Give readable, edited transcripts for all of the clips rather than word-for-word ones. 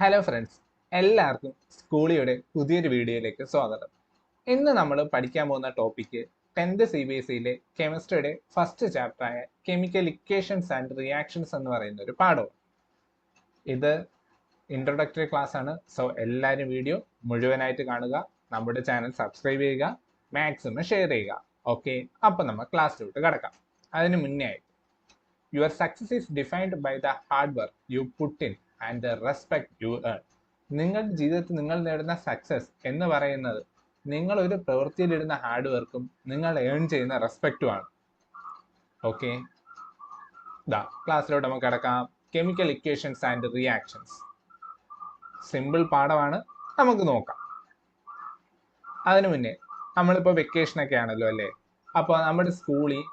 Hello friends, എല്ലാവർക്കും സ്കൂളിയുടെ പുതിയൊരു വീഡിയോയിലേക്ക് സ്വാഗതം. ഇന്ന് നമ്മൾ പഠിക്കാൻ പോകുന്ന ടോപ്പിക്ക് 10th CBSEയിലെ കെമിസ്ട്രിയുടെ ഫസ്റ്റ് ചാപ്റ്ററായ കെമിക്കൽ ഇക്വേഷൻസ് ആൻഡ് റിയാക്ഷൻസ് എന്ന് പറയുന്ന ഒരു പാഠവും. ഇത് ഇൻട്രൊഡക്ടറി ക്ലാസ് ആണ്. സോ എല്ലാവരും വീഡിയോ മുഴുവനായിട്ട് കാണുക, നമ്മുടെ ചാനൽ സബ്സ്ക്രൈബ് ചെയ്യുക, മാക്സിമം ഷെയർ ചെയ്യുക. ഓക്കെ, അപ്പം നമ്മൾ ക്ലാസ്സിലോട്ട് കിടക്കാം. അതിന് മുന്നേ ആയിട്ട് your success is defined by the hard work you put in and the respect you earn. നിങ്ങളുടെ ജീവിതത്തിൽ നിങ്ങൾ നേടുന്ന സക്സസ് എന്ന് പറയുന്നത് നിങ്ങൾ ഒരു പ്രവൃത്തിയിലിടുന്ന ഹാർഡ് വർക്കും നിങ്ങൾ ഏൺ ചെയ്യുന്ന റെസ്പെക്റ്റുമാണ്. ഓക്കെ, ക്ലാസ്സിലോട്ട് നമുക്ക് കിടക്കാം. Chemical equations and reactions simple പാഠമാണ്, നമുക്ക് നോക്കാം. അതിനു മുന്നേ നമ്മളിപ്പോൾ വെക്കേഷനൊക്കെ ആണല്ലോ അല്ലേ? അപ്പോൾ നമ്മുടെ സ്കൂളിൽ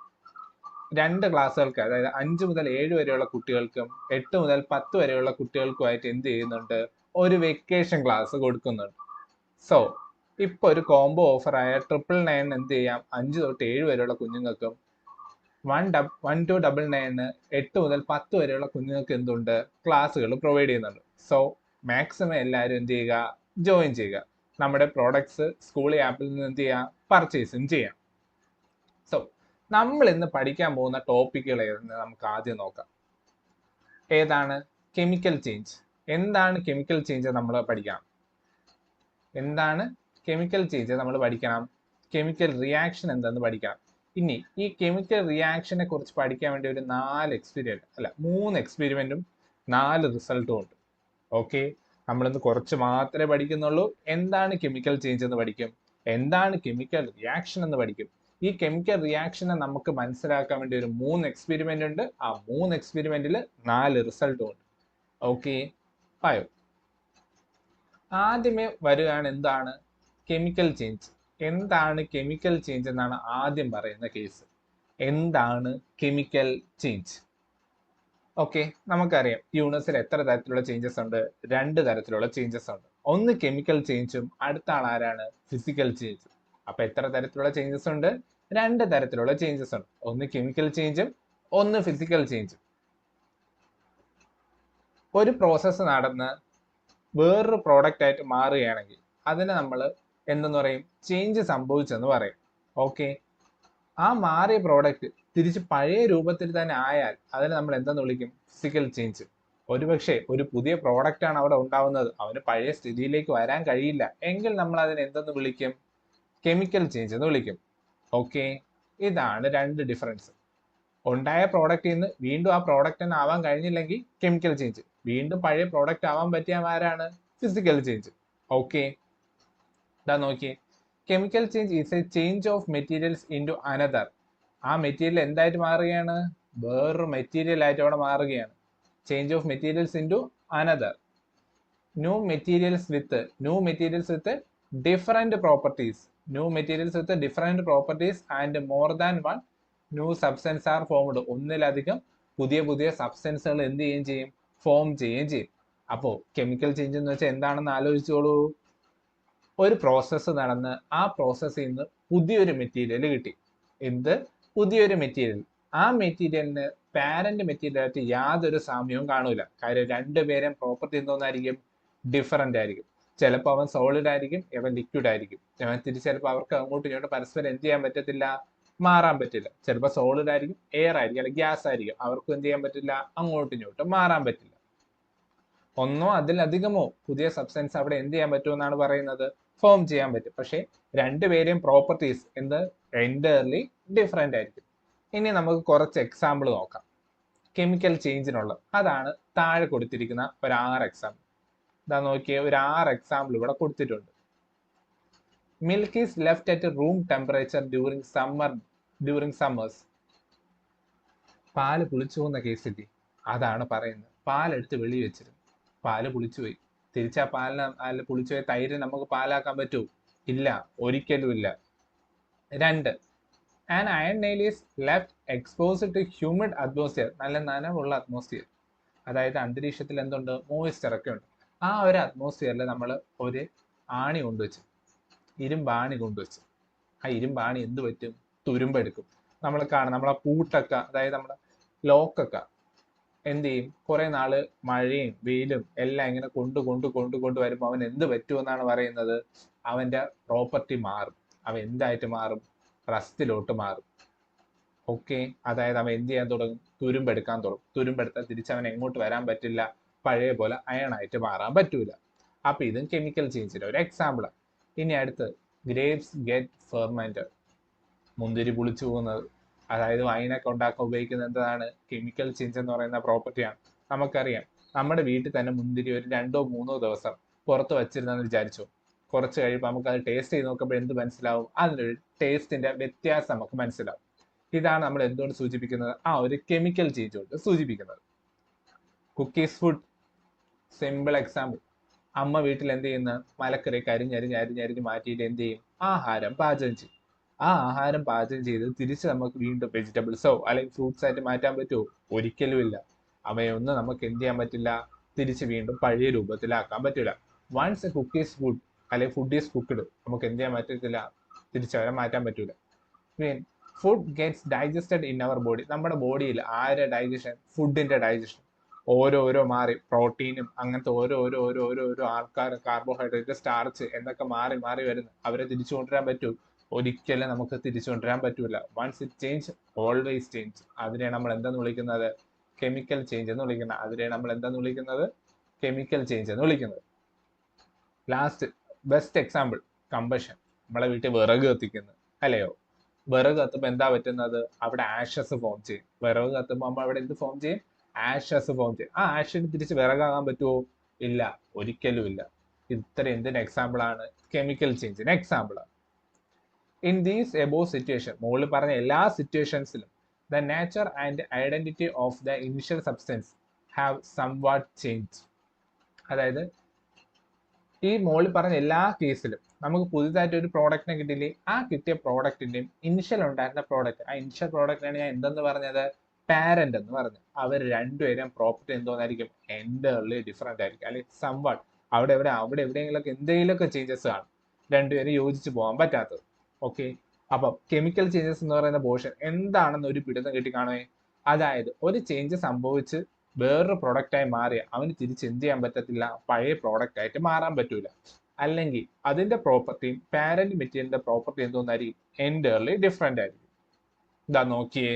2 ക്ലാസ്സുകൾക്ക്, അതായത് 5 മുതൽ 7 വരെയുള്ള കുട്ടികൾക്കും 8 മുതൽ 10 വരെയുള്ള കുട്ടികൾക്കുമായിട്ട് എന്ത് ചെയ്യുന്നുണ്ട്, ഒരു വെക്കേഷൻ ക്ലാസ് കൊടുക്കുന്നുണ്ട്. സോ ഇപ്പോൾ ഒരു കോംബോ ഓഫറായ 999 എന്ത് ചെയ്യാം, 5 തൊട്ട് 7 വരെയുള്ള കുഞ്ഞുങ്ങൾക്കും 1299 8 മുതൽ 10 വരെയുള്ള കുഞ്ഞുങ്ങൾക്ക് എന്തുണ്ട്, ക്ലാസ്സുകൾ പ്രൊവൈഡ് ചെയ്യുന്നുണ്ട്. സോ മാക്സിമം എല്ലാവരും എന്ത് ചെയ്യുക, ജോയിൻ ചെയ്യുക. നമ്മുടെ പ്രോഡക്ട്സ് സ്കൂൾ ആപ്പിൽ നിന്ന് എന്ത് ചെയ്യാം, പർച്ചേസും ചെയ്യാം. സോ നമ്മൾ ഇന്ന് പഠിക്കാൻ പോകുന്ന ടോപ്പിക്കുകൾ ഏതെന്ന് നമുക്ക് ആദ്യം നോക്കാം. ഏതാണ്? Chemical change. എന്താണ് കെമിക്കൽ ചേഞ്ച് നമ്മൾ പഠിക്കണം. എന്താണ് കെമിക്കൽ ചേഞ്ച് നമ്മൾ പഠിക്കണം. കെമിക്കൽ റിയാക്ഷൻ എന്തെന്ന് പഠിക്കണം. ഇനി ഈ കെമിക്കൽ റിയാക്ഷനെ കുറിച്ച് പഠിക്കാൻ വേണ്ടി ഒരു 3 എക്സ്പെരിമെന്റും 4 റിസൾട്ടും ഉണ്ട്. ഓക്കെ, നമ്മളിന്ന് കുറച്ച് മാത്രമേ പഠിക്കുന്നുള്ളൂ. എന്താണ് കെമിക്കൽ ചേഞ്ച് എന്ന് പഠിക്കും, എന്താണ് കെമിക്കൽ റിയാക്ഷൻ എന്ന് പഠിക്കും. ഈ കെമിക്കൽ റിയാക്ഷനെ നമുക്ക് മനസ്സിലാക്കാൻ വേണ്ടി ഒരു 3 എക്സ്പെരിമെന്റ് ഉണ്ട്. ആ 3 എക്സ്പെരിമെന്റിൽ 4 റിസൾട്ടും ഉണ്ട്. ഓക്കെ, ആയോ? ആദ്യമേ വരികയാണ് എന്താണ് കെമിക്കൽ ചേഞ്ച്. എന്താണ് കെമിക്കൽ ചേഞ്ച് എന്നാണ് ആദ്യം പറയുന്ന കേസ്. എന്താണ് കെമിക്കൽ ചേഞ്ച്? ഓക്കെ, നമുക്കറിയാം യൂണിവേഴ്സിൽ എത്ര തരത്തിലുള്ള ചേഞ്ചസ് ഉണ്ട്? 2 തരത്തിലുള്ള ചേഞ്ചസ് ഉണ്ട്. ഒന്ന് കെമിക്കൽ ചേഞ്ചും അടുത്ത ആൾ ആരാണ്? ഫിസിക്കൽ ചേഞ്ചും. അപ്പൊ എത്ര തരത്തിലുള്ള ചേഞ്ചസ് ഉണ്ട്? 2 തരത്തിലുള്ള ചേഞ്ചസ് ഉണ്ട്. ഒന്ന് കെമിക്കൽ ചേഞ്ചും ഒന്ന് ഫിസിക്കൽ ചേഞ്ചും. ഒരു പ്രോസസ്സ് നടന്ന് വേറൊരു പ്രോഡക്റ്റ് ആയിട്ട് മാറുകയാണെങ്കിൽ അതിനെ നമ്മൾ എന്തെന്ന് പറയും? ചേഞ്ച് സംഭവിച്ചെന്ന് പറയും. ഓക്കെ, ആ മാറിയ പ്രോഡക്റ്റ് തിരിച്ച് പഴയ രൂപത്തിൽ തന്നെ ആയാൽ അതിനെ നമ്മൾ എന്തെന്ന് വിളിക്കും? Physical change. ഒരുപക്ഷെ ഒരു പുതിയ പ്രോഡക്റ്റ് ആണ് അവിടെ ഉണ്ടാവുന്നത്, അവന് പഴയ സ്ഥിതിയിലേക്ക് വരാൻ കഴിയില്ല എങ്കിൽ നമ്മൾ അതിനെ എന്തെന്ന് വിളിക്കും? കെമിക്കൽ ചേഞ്ച് എന്ന് വിളിക്കും. ഓക്കെ, ഇതാണ് 2 ഡിഫറൻസ്. ഉണ്ടായ പ്രോഡക്റ്റിൽ നിന്ന് വീണ്ടും ആ പ്രോഡക്റ്റ് തന്നെ ആവാൻ കഴിഞ്ഞില്ലെങ്കിൽ കെമിക്കൽ ചേഞ്ച്, വീണ്ടും പഴയ പ്രോഡക്റ്റ് ആവാൻ പറ്റിയ ആരാണ്? Physical change. ഓക്കെ, ഇതാ നോക്കിയേ. Chemical change is a change of materials into another. ആ മെറ്റീരിയൽ എന്തായിട്ട് മാറുകയാണ്? വേറൊരു മെറ്റീരിയൽ ആയിട്ട് അവിടെ മാറുകയാണ്. Change of materials into another. New materials with different properties. New materials with different properties and more than one new substance are formed. ഒന്നിലധികം പുതിയ പുതിയ സബ്സ്റ്റൻസുകൾ എന്ത് ചെയ്യുകയും ചെയ്യും? ഫോം ചെയ്യുകയും ചെയ്യും. അപ്പോൾ കെമിക്കൽ ചേഞ്ച് എന്ന് വെച്ചാൽ എന്താണെന്ന് ആലോചിച്ചോളൂ. ഒരു പ്രോസസ്സ് നടന്ന് ആ പ്രോസസ്സിൽ നിന്ന് പുതിയൊരു മെറ്റീരിയൽ കിട്ടി. എന്ത്? പുതിയൊരു മെറ്റീരിയൽ. ആ മെറ്റീരിയലിന് പാരന്റ് മെറ്റീരിയലായിട്ട് യാതൊരു സാമ്യവും കാണൂല. കാര്യം രണ്ടുപേരും പ്രോപ്പർട്ടി എന്തോന്നായിരിക്കും? ഡിഫറൻ്റ് ആയിരിക്കും. ചിലപ്പോൾ അവൻ സോളിഡ് ആയിരിക്കും, ഇവൻ ലിക്വിഡ് ആയിരിക്കും. ചിലപ്പോൾ അവർക്ക് അങ്ങോട്ടും ഇങ്ങോട്ടും പരസ്പരം എന്ത് ചെയ്യാൻ പറ്റത്തില്ല? മാറാൻ പറ്റില്ല. ചിലപ്പോൾ സോളിഡ് ആയിരിക്കും, എയർ ആയിരിക്കും, അല്ലെങ്കിൽ ഗ്യാസ് ആയിരിക്കും. അവർക്കും എന്ത് ചെയ്യാൻ പറ്റില്ല? അങ്ങോട്ടും ഇങ്ങോട്ടും മാറാൻ പറ്റില്ല. ഒന്നോ അതിലധികമോ പുതിയ സബ്സ്റ്റൻസ് അവിടെ എന്ത് ചെയ്യാൻ പറ്റുമെന്നാണ് പറയുന്നത്? ഫോം ചെയ്യാൻ പറ്റും. പക്ഷേ രണ്ടുപേരെയും പ്രോപ്പർട്ടീസ് എൻ്റയർലി ഡിഫറെൻ്റ് ആയിരിക്കും. ഇനി നമുക്ക് കുറച്ച് എക്സാമ്പിൾ നോക്കാം കെമിക്കൽ ചേഞ്ചിനുള്ള. അതാണ് താഴെ കൊടുത്തിരിക്കുന്ന ഒരു 6 എക്സാമ്പിൾ. ഇതാ നോക്കിയേ, ഒരു 6 എക്സാമ്പിൾ ഇവിടെ കൊടുത്തിട്ടുണ്ട്. Milk is left at room temperature during summers. പാല് പുളിച്ചു പോകുന്ന കേസില്ലേ, അതാണ് പറയുന്നത്. പാലെടുത്ത് വെളി വെച്ചിരുന്നു, പാല് പുളിച്ചുപോയി. തിരിച്ചാ പാലിന് പുളിച്ചുപോയ തൈര് നമുക്ക് പാലാക്കാൻ പറ്റുമോ? ഇല്ല, ഒരിക്കലും ഇല്ല. 2, an iron nail is left exposed to humid atmosphere. നല്ല നനവുള്ള അറ്റ്മോസ്ഫിയർ, അതായത് അന്തരീക്ഷത്തിൽ എന്തുണ്ട്? മോയിസ്ചർ ഒക്കെ ഉണ്ട്. ആ ഒരു അറ്റ്മോസ്ഫിയറിൽ നമ്മൾ ഒരു ആണി കൊണ്ടുവച്ചു, ഇരുമ്പാണി കൊണ്ടുവച്ചു. ആ ഇരുമ്പാണി എന്ത് പറ്റും? തുരുമ്പെടുക്കും. നമ്മൾ കാണും, നമ്മളെ പൂട്ടൊക്കെ, അതായത് നമ്മുടെ ലോക്കൊക്കെ എന്ത് ചെയ്യും, കുറെ നാള് മഴയും വെയിലും എല്ലാം ഇങ്ങനെ കൊണ്ട് വരുമ്പോൾ അവൻ എന്ത് പറ്റുമെന്നാണ് പറയുന്നത്, അവന്റെ പ്രോപ്പർട്ടി മാറും. അവൻ എന്തായിട്ട് മാറും, റസ്റ്റിലോട്ട് മാറും. ഓക്കെ, അതായത് അവൻ എന്ത് ചെയ്യാൻ തുടങ്ങും, തുരുമ്പെടുക്കാൻ തുടങ്ങും. തുരുമ്പെടുത്താൽ തിരിച്ചവൻ എങ്ങോട്ട് വരാൻ പറ്റില്ല, പഴയ പോലെ അയണായിട്ട് മാറാൻ പറ്റൂല. അപ്പൊ ഇതും കെമിക്കൽ ചേഞ്ചിന്റെ ഒരു എക്സാമ്പിൾ. ഇനി അടുത്ത് ഗ്രേപ്സ് ഗെറ്റ് ഫെർമെന്റഡ്, മുന്തിരി പുളിച്ചു പോകുന്നത്. അതായത് വൈനൊക്കെ ഉണ്ടാക്കാൻ ഉപയോഗിക്കുന്ന എന്താണ്, കെമിക്കൽ ചേഞ്ച് എന്ന് പറയുന്ന പ്രോപ്പർട്ടിയാണ്. നമുക്കറിയാം, നമ്മുടെ വീട്ടിൽ തന്നെ മുന്തിരി ഒരു 2-3 ദിവസം പുറത്ത് വെച്ചിരുന്നെന്ന് വിചാരിച്ചു. കുറച്ച് കഴിയുമ്പോൾ നമുക്ക് അത് ടേസ്റ്റ് ചെയ്ത് നോക്കുമ്പോൾ എന്ത് മനസ്സിലാവും, അതിനൊരു ടേസ്റ്റിന്റെ വ്യത്യാസം നമുക്ക് മനസ്സിലാവും. ഇതാണ് നമ്മൾ എന്തുകൊണ്ട് സൂചിപ്പിക്കുന്നത്, ആ ഒരു കെമിക്കൽ ചേഞ്ച് കൊണ്ട് സൂചിപ്പിക്കുന്നത്. Cookies food, simple example. അമ്മ വീട്ടിൽ എന്ത് ചെയ്യുന്ന, മലക്കറി അരിഞ്ഞ് മാറ്റിയിട്ട് എന്ത് ചെയ്യും, ആഹാരം പാചകം ചെയ്യും. ആ ആഹാരം പാചകം ചെയ്ത് തിരിച്ച് നമുക്ക് വീണ്ടും വെജിറ്റബിൾസോ അല്ലെങ്കിൽ ഫ്രൂട്ട്സ് ആയിട്ട് മാറ്റാൻ പറ്റുമോ, ഒരിക്കലും ഇല്ല. അവയൊന്നും നമുക്ക് എന്ത് ചെയ്യാൻ പറ്റില്ല, തിരിച്ച് വീണ്ടും പഴയ രൂപത്തിലാക്കാൻ പറ്റില്ല. വൺസ് എ കുക്കീസ് ഫുഡ് അല്ലെങ്കിൽ ഫുഡ് ഈസ് കുക്ക്ഡ്, നമുക്ക് എന്ത് ചെയ്യാൻ പറ്റത്തില്ല, തിരിച്ചവരെ മാറ്റാൻ പറ്റൂല. Mean food gets digested in our body, നമ്മുടെ ബോഡിയിൽ ആരുടെ ഡൈജഷൻ, ഫുഡിന്റെ ഡൈജഷൻ. ഓരോരോ മാറി, പ്രോട്ടീനും അങ്ങനത്തെ ഓരോ ആൾക്കാർ, കാർബോഹൈഡ്രേറ്റ്, സ്റ്റാർച്ച് എന്നൊക്കെ മാറി മാറി വരുന്നു. അവരെ തിരിച്ചു കൊണ്ടുവരാൻ പറ്റൂ, ഒരിക്കലും നമുക്ക് തിരിച്ചു കൊണ്ടുവരാൻ പറ്റൂല. Once it change always change. അതിനെ നമ്മൾ എന്തെന്ന് വിളിക്കുന്നത്, കെമിക്കൽ ചേഞ്ച് എന്ന് വിളിക്കുന്നത്. അതിനെ നമ്മൾ എന്തെന്ന് വിളിക്കുന്നത്, കെമിക്കൽ ചേഞ്ച് എന്ന് വിളിക്കുന്നത്. Last best example, combustion. നമ്മളെ വീട്ടിൽ വിറക് കത്തിക്കുന്നു, അല്ലയോ? വിറക് കത്തുമ്പോൾ എന്താ പറ്റുന്നത്, അവിടെ ആഷസ് ഫോം ചെയ്യും. വിറക് കത്തുമ്പോൾ നമ്മൾ അവിടെ എന്ത് ഫോം ചെയ്യും, ആഷസ് ഫോം ചെയ്യും. ആ ആഷിന് തിരിച്ച് വിറകാകാൻ പറ്റുമോ, ഇല്ല, ഒരിക്കലും ഇല്ല. ഇത്ര എന്തിന് എക്സാമ്പിൾ ആണ്, കെമിക്കൽ ചേഞ്ചിന് എക്സാമ്പിൾ ആണ്. ഇൻ ദീസ് എബോവ് സിറ്റുവേഷൻ, മുകളിൽ പറഞ്ഞ എല്ലാ സിറ്റുവേഷൻസിലും the nature and identity of the initial substance have somewhat change. അതായത് ഈ മുകളിൽ പറഞ്ഞ എല്ലാ കേസിലും നമുക്ക് പുതുതായിട്ട് ഒരു പ്രോഡക്റ്റിനെ കിട്ടിയില്ലേ, ആ കിട്ടിയ പ്രോഡക്റ്റിന്റെയും ഇനിഷ്യൽ ഉണ്ടായിരുന്ന പ്രോഡക്റ്റ്, ആ ഇനിഷ്യൽ പ്രോഡക്റ്റിനാണ് ഞാൻ എന്തെന്ന് പറഞ്ഞത്, പാരന്റ് എന്ന് പറഞ്ഞു. അവർ രണ്ടുപേരും പ്രോപ്പർട്ടി എന്തോന്നായിരിക്കും, എൻ്റർലി ഡിഫറെന്റ് ആയിരിക്കും. അല്ലെങ്കിൽ സംവാട്ട്, അവിടെ എവിടെയെങ്കിലൊക്കെ എന്തെങ്കിലുമൊക്കെ ചേഞ്ചസ് കാണും, രണ്ടുപേരും യോജിച്ച് പോകാൻ പറ്റാത്തത്. ഓക്കെ, അപ്പം കെമിക്കൽ ചേഞ്ചസ് എന്ന് പറയുന്ന പോർഷൻ എന്താണെന്ന് ഒരു പിടുത്തം കിട്ടി കാണുമേ. അതായത് ഒരു ചേഞ്ച് സംഭവിച്ച് വേറൊരു പ്രൊഡക്റ്റായി മാറിയ അവന് തിരിച്ച് എന്ത് ചെയ്യാൻ പറ്റത്തില്ല, പഴയ പ്രോഡക്റ്റ് ആയിട്ട് മാറാൻ പറ്റൂല. അല്ലെങ്കിൽ അതിന്റെ പ്രോപ്പർട്ടിയും പാരന്റ് മെറ്റീരിയലിന്റെ പ്രോപ്പർട്ടി എന്തോന്നായിരിക്കും, എൻ്റർലി ഡിഫറെന്റ് ആയിരിക്കും. ഇതാ നോക്കിയേ,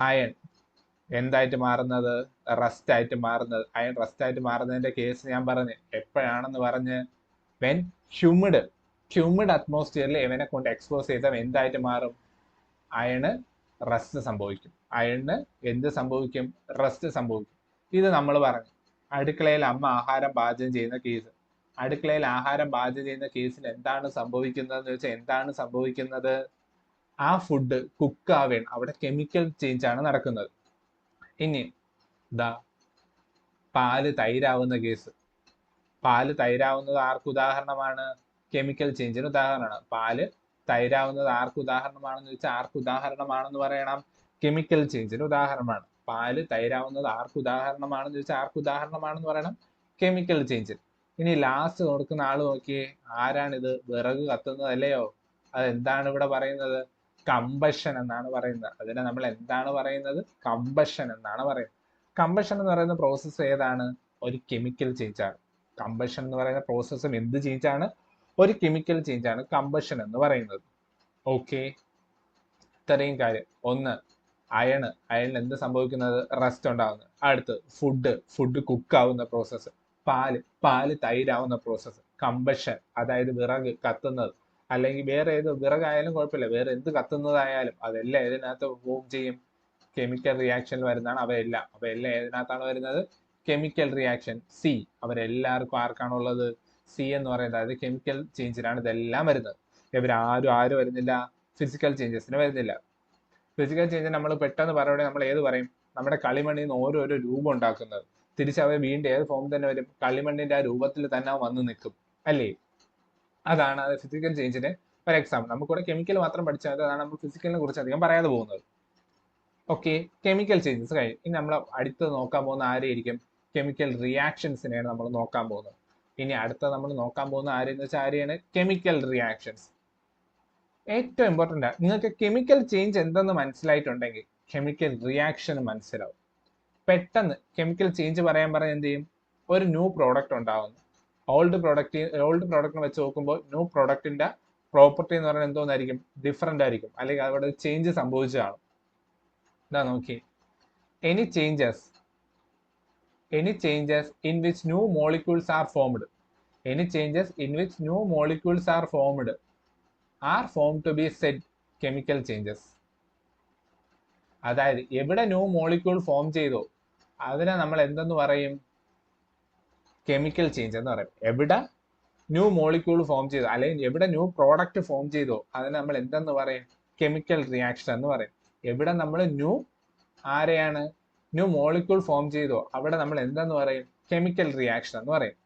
അയൺ എന്തായിട്ട് മാറുന്നത്, റസ്റ്റ് ആയിട്ട് മാറുന്നത്. അയൺ റസ്റ്റ് ആയിട്ട് മാറുന്നതിന്റെ കേസ് ഞാൻ പറഞ്ഞു എപ്പോഴാണെന്ന് പറഞ്ഞ്, വെൻ ഹ്യൂമിഡ് അറ്റ്മോസ്ഫിയറിൽ ഇവനെ കൊണ്ട് എക്സ്പോസ് ചെയ്താൽ എന്തായിട്ട് മാറും, അയണ് റസ്റ്റ് സംഭവിക്കും. അയണിന് എന്ത് സംഭവിക്കും, റസ്റ്റ് സംഭവിക്കും. ഇത് നമ്മൾ പറഞ്ഞു. അടുക്കളയിൽ അമ്മ ആഹാരം പാചകം ചെയ്യുന്ന കേസ്, അടുക്കളയിൽ ആഹാരം പാചകം ചെയ്യുന്ന കേസിൽ എന്താണ് സംഭവിക്കുന്നതെന്ന് വെച്ചാൽ, എന്താണ് സംഭവിക്കുന്നത്, ആ ഫുഡ് കുക്ക് ആവേണം, അവിടെ കെമിക്കൽ ചേഞ്ച് ആണ് നടക്കുന്നത്. ഇനി ദാ പാല് തൈരാവുന്ന കേസ്, പാല് തൈരാവുന്നത് ആർക്ക് ഉദാഹരണമാണ്, കെമിക്കൽ ചേഞ്ചിന് ഉദാഹരണമാണ്. പാല് തൈരാവുന്നത് ആർക്ക് ഉദാഹരണമാണെന്ന് വെച്ചാൽ, ആർക്ക് ഉദാഹരണമാണെന്ന് പറയണം, കെമിക്കൽ ചേഞ്ചിന് ഉദാഹരണമാണ്. പാല് തൈരാവുന്നത് ആർക്ക് ഉദാഹരണമാണെന്ന് വെച്ചാൽ, ആർക്ക് ഉദാഹരണമാണെന്ന് പറയണം, കെമിക്കൽ ചേഞ്ചിന്. ഇനി ലാസ്റ്റ് കൊടുക്കുന്ന ആള് നോക്കിയേ, ആരാണിത്, വിറക് കത്തുന്നതല്ലയോ. അതെന്താണ് ഇവിടെ പറയുന്നത്, കമ്പഷൻ എന്നാണ് പറയുന്നത്. അതിനെ നമ്മൾ എന്താണ് പറയുന്നത്, കമ്പഷൻ എന്നാണ് പറയുന്നത്. കമ്പഷൻ എന്ന് പറയുന്ന പ്രോസസ്സ് ഏതാണ്, ഒരു കെമിക്കൽ ചേഞ്ച് ആണ്. കമ്പഷൻ എന്ന് പറയുന്ന പ്രോസസ്സും എന്ത് ചേഞ്ച് ആണ്, ഒരു കെമിക്കൽ ചേഞ്ച് ആണ് കമ്പഷൻ എന്ന് പറയുന്നത്. ഓക്കെ, ഇത്രയും കാര്യം. ഒന്ന്, അയണിൽ എന്ത് സംഭവിക്കുന്നത്, റസ്റ്റ് ഉണ്ടാവുന്നത്. അടുത്ത് ഫുഡ് കുക്ക് ആവുന്ന പ്രോസസ്സ്. പാല് തൈരാവുന്ന പ്രോസസ്സ്. കമ്പഷൻ, അതായത് വിറക് കത്തുന്നത്, അല്ലെങ്കിൽ വേറെ ഏത് വിറകായാലും കുഴപ്പമില്ല, വേറെ എന്ത് കത്തുന്നതായാലും അതെല്ലാം ഇതിനകത്ത് ഫോം ചെയ്യും, കെമിക്കൽ റിയാക്ഷനിൽ വരുന്നതാണ് അവയെല്ലാം ഏതിനകത്താണ് വരുന്നത്, കെമിക്കൽ റിയാക്ഷൻ. സി, അവരെല്ലാവർക്കും ആർക്കാണുള്ളത്, സി എന്ന് പറയുന്നത്, അതായത് കെമിക്കൽ ചേഞ്ചിനാണ് ഇതെല്ലാം വരുന്നത്. ഇവരാരും വരുന്നില്ല, ഫിസിക്കൽ ചേഞ്ചസിന് വരുന്നില്ല. ഫിസിക്കൽ ചേഞ്ച് നമ്മൾ പെട്ടെന്ന് പറയുകയാണെങ്കിൽ നമ്മൾ ഏത് പറയും, നമ്മുടെ കളിമണ്ണിൽ നിന്ന് ഓരോരോ രൂപം ഉണ്ടാക്കുന്നത്. തിരിച്ചവ വീണ്ടും ഏത് ഫോം തന്നെ വരും, കളിമണ്ണിന്റെ ആ രൂപത്തിൽ തന്നെ വന്ന് നിൽക്കും, അല്ലേ? അതാണ് അത് ഫിസിക്കൽ ചേഞ്ചിന് ഒരു എക്സാമ്പിൾ. നമുക്കിവിടെ കെമിക്കൽ മാത്രം പഠിച്ചാൽ മതി, അതാണ് നമ്മൾ ഫിസിക്കലിനെ കുറിച്ച് അധികം പറയാതെ പോകുന്നത്. ഓക്കെ, കെമിക്കൽ ചേഞ്ചസ് കഴിഞ്ഞു. ഇനി നമ്മൾ അടുത്ത് നോക്കാൻ പോകുന്ന ആരെയായിരിക്കും, കെമിക്കൽ റിയാക്ഷൻസിനെയാണ് നമ്മൾ നോക്കാൻ പോകുന്നത്. ഇനി അടുത്ത നമ്മൾ നോക്കാൻ പോകുന്ന ആരെന്ന് വെച്ചാൽ ആരെയാണ്, കെമിക്കൽ റിയാക്ഷൻസ്. ഏറ്റവും ഇമ്പോർട്ടൻ്റ് ആണ്, നിങ്ങൾക്ക് കെമിക്കൽ ചേഞ്ച് എന്തെന്ന് മനസ്സിലായിട്ടുണ്ടെങ്കിൽ കെമിക്കൽ റിയാക്ഷൻ മനസ്സിലാവും. പെട്ടെന്ന് കെമിക്കൽ ചേഞ്ച് പറയാൻ എന്ത് ചെയ്യും, ഒരു ന്യൂ പ്രോഡക്റ്റ് ഉണ്ടാവുന്നു. ഓൾഡ് പ്രോഡക്റ്റിനെ വെച്ച് നോക്കുമ്പോൾ ന്യൂ പ്രോഡക്റ്റിന്റെ പ്രോപ്പർട്ടി എന്ന് പറയുന്നത് എന്തോന്നായിരിക്കും, ഡിഫറെന്റ് ആയിരിക്കും, അല്ലെങ്കിൽ അവിടെ ചേഞ്ച് സംഭവിച്ചതാണ്. ഇതാ നോക്കി, any changes in which new molecules are formed are formed to be said chemical changes. അതായത് എവിടെ ന്യൂ മോളിക്യൂൾ ഫോം ചെയ്തോ അതിനെ നമ്മൾ എന്തെന്ന് പറയും, കെമിക്കൽ ചേഞ്ച് എന്ന് പറയും. എവിടെ ന്യൂ മോളിക്യൂൾ ഫോം ചെയ്തോ അല്ലെങ്കിൽ എവിടെ ന്യൂ പ്രോഡക്റ്റ് ഫോം ചെയ്തോ അതിനെ നമ്മൾ എന്തെന്ന് പറയും, കെമിക്കൽ റിയാക്ഷൻ എന്ന് പറയും. എവിടെ നമ്മൾ ആരെയാണ് ന്യൂ മോളിക്യൂൾ ഫോം ചെയ്തോ അവിടെ നമ്മൾ എന്തെന്ന് പറയും, കെമിക്കൽ റിയാക്ഷൻ എന്ന് പറയും.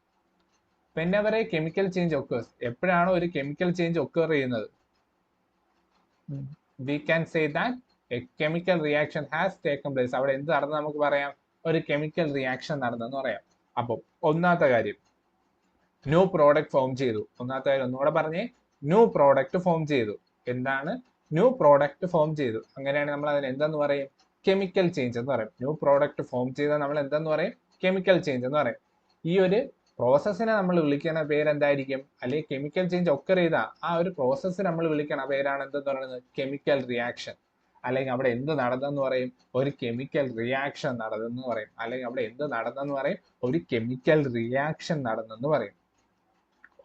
whenever a chemical change occurs, എപ്പോഴാണോ ഒരു കെമിക്കൽ ചേഞ്ച് ഒക്കർ ചെയ്യുന്നത്, we can say that a chemical reaction has taken place. അവിടെ എന്ത് നടന്നു നമുക്ക് പറയാം, ഒരു കെമിക്കൽ റിയാക്ഷൻ നടന്നെന്ന് പറയാം. അപ്പോൾ ഒന്നാമത്തെ കാര്യം ന്യൂ പ്രോഡക്റ്റ് ഫോം ചെയ്തു. ഒന്നാമത്തെ കാര്യം ഒന്നുകൂടെ പറഞ്ഞേ, ന്യൂ പ്രോഡക്റ്റ് ഫോം ചെയ്തു. എന്താണ് ന്യൂ പ്രോഡക്റ്റ് ഫോം ചെയ്തു? അങ്ങനെയാണെങ്കിൽ നമ്മൾ അതിന് എന്തെന്ന് പറയും, കെമിക്കൽ ചേഞ്ച് എന്ന് പറയും. ന്യൂ പ്രോഡക്റ്റ് ഫോം ചെയ്താൽ നമ്മൾ എന്തെന്ന് പറയും, കെമിക്കൽ ചേഞ്ച് എന്ന് പറയും. ഈ ഒരു പ്രോസസ്സിനെ നമ്മൾ വിളിക്കുന്ന പേരെന്തായിരിക്കും, അല്ലെങ്കിൽ കെമിക്കൽ ചേഞ്ച് ഒക്കർ ചെയ്ത ആ ഒരു പ്രോസസ്സ് നമ്മൾ വിളിക്കുന്ന പേരാണ് എന്തെന്ന് പറയുന്നത്, കെമിക്കൽ റിയാക്ഷൻ. അല്ലെങ്കിൽ അവിടെ എന്ത് നടന്നെന്ന് പറയും, ഒരു കെമിക്കൽ റിയാക്ഷൻ നടന്നെന്ന് പറയും. അല്ലെങ്കിൽ അവിടെ എന്ത് നടന്നെന്ന് പറയും, ഒരു കെമിക്കൽ റിയാക്ഷൻ നടന്നെന്ന് പറയും.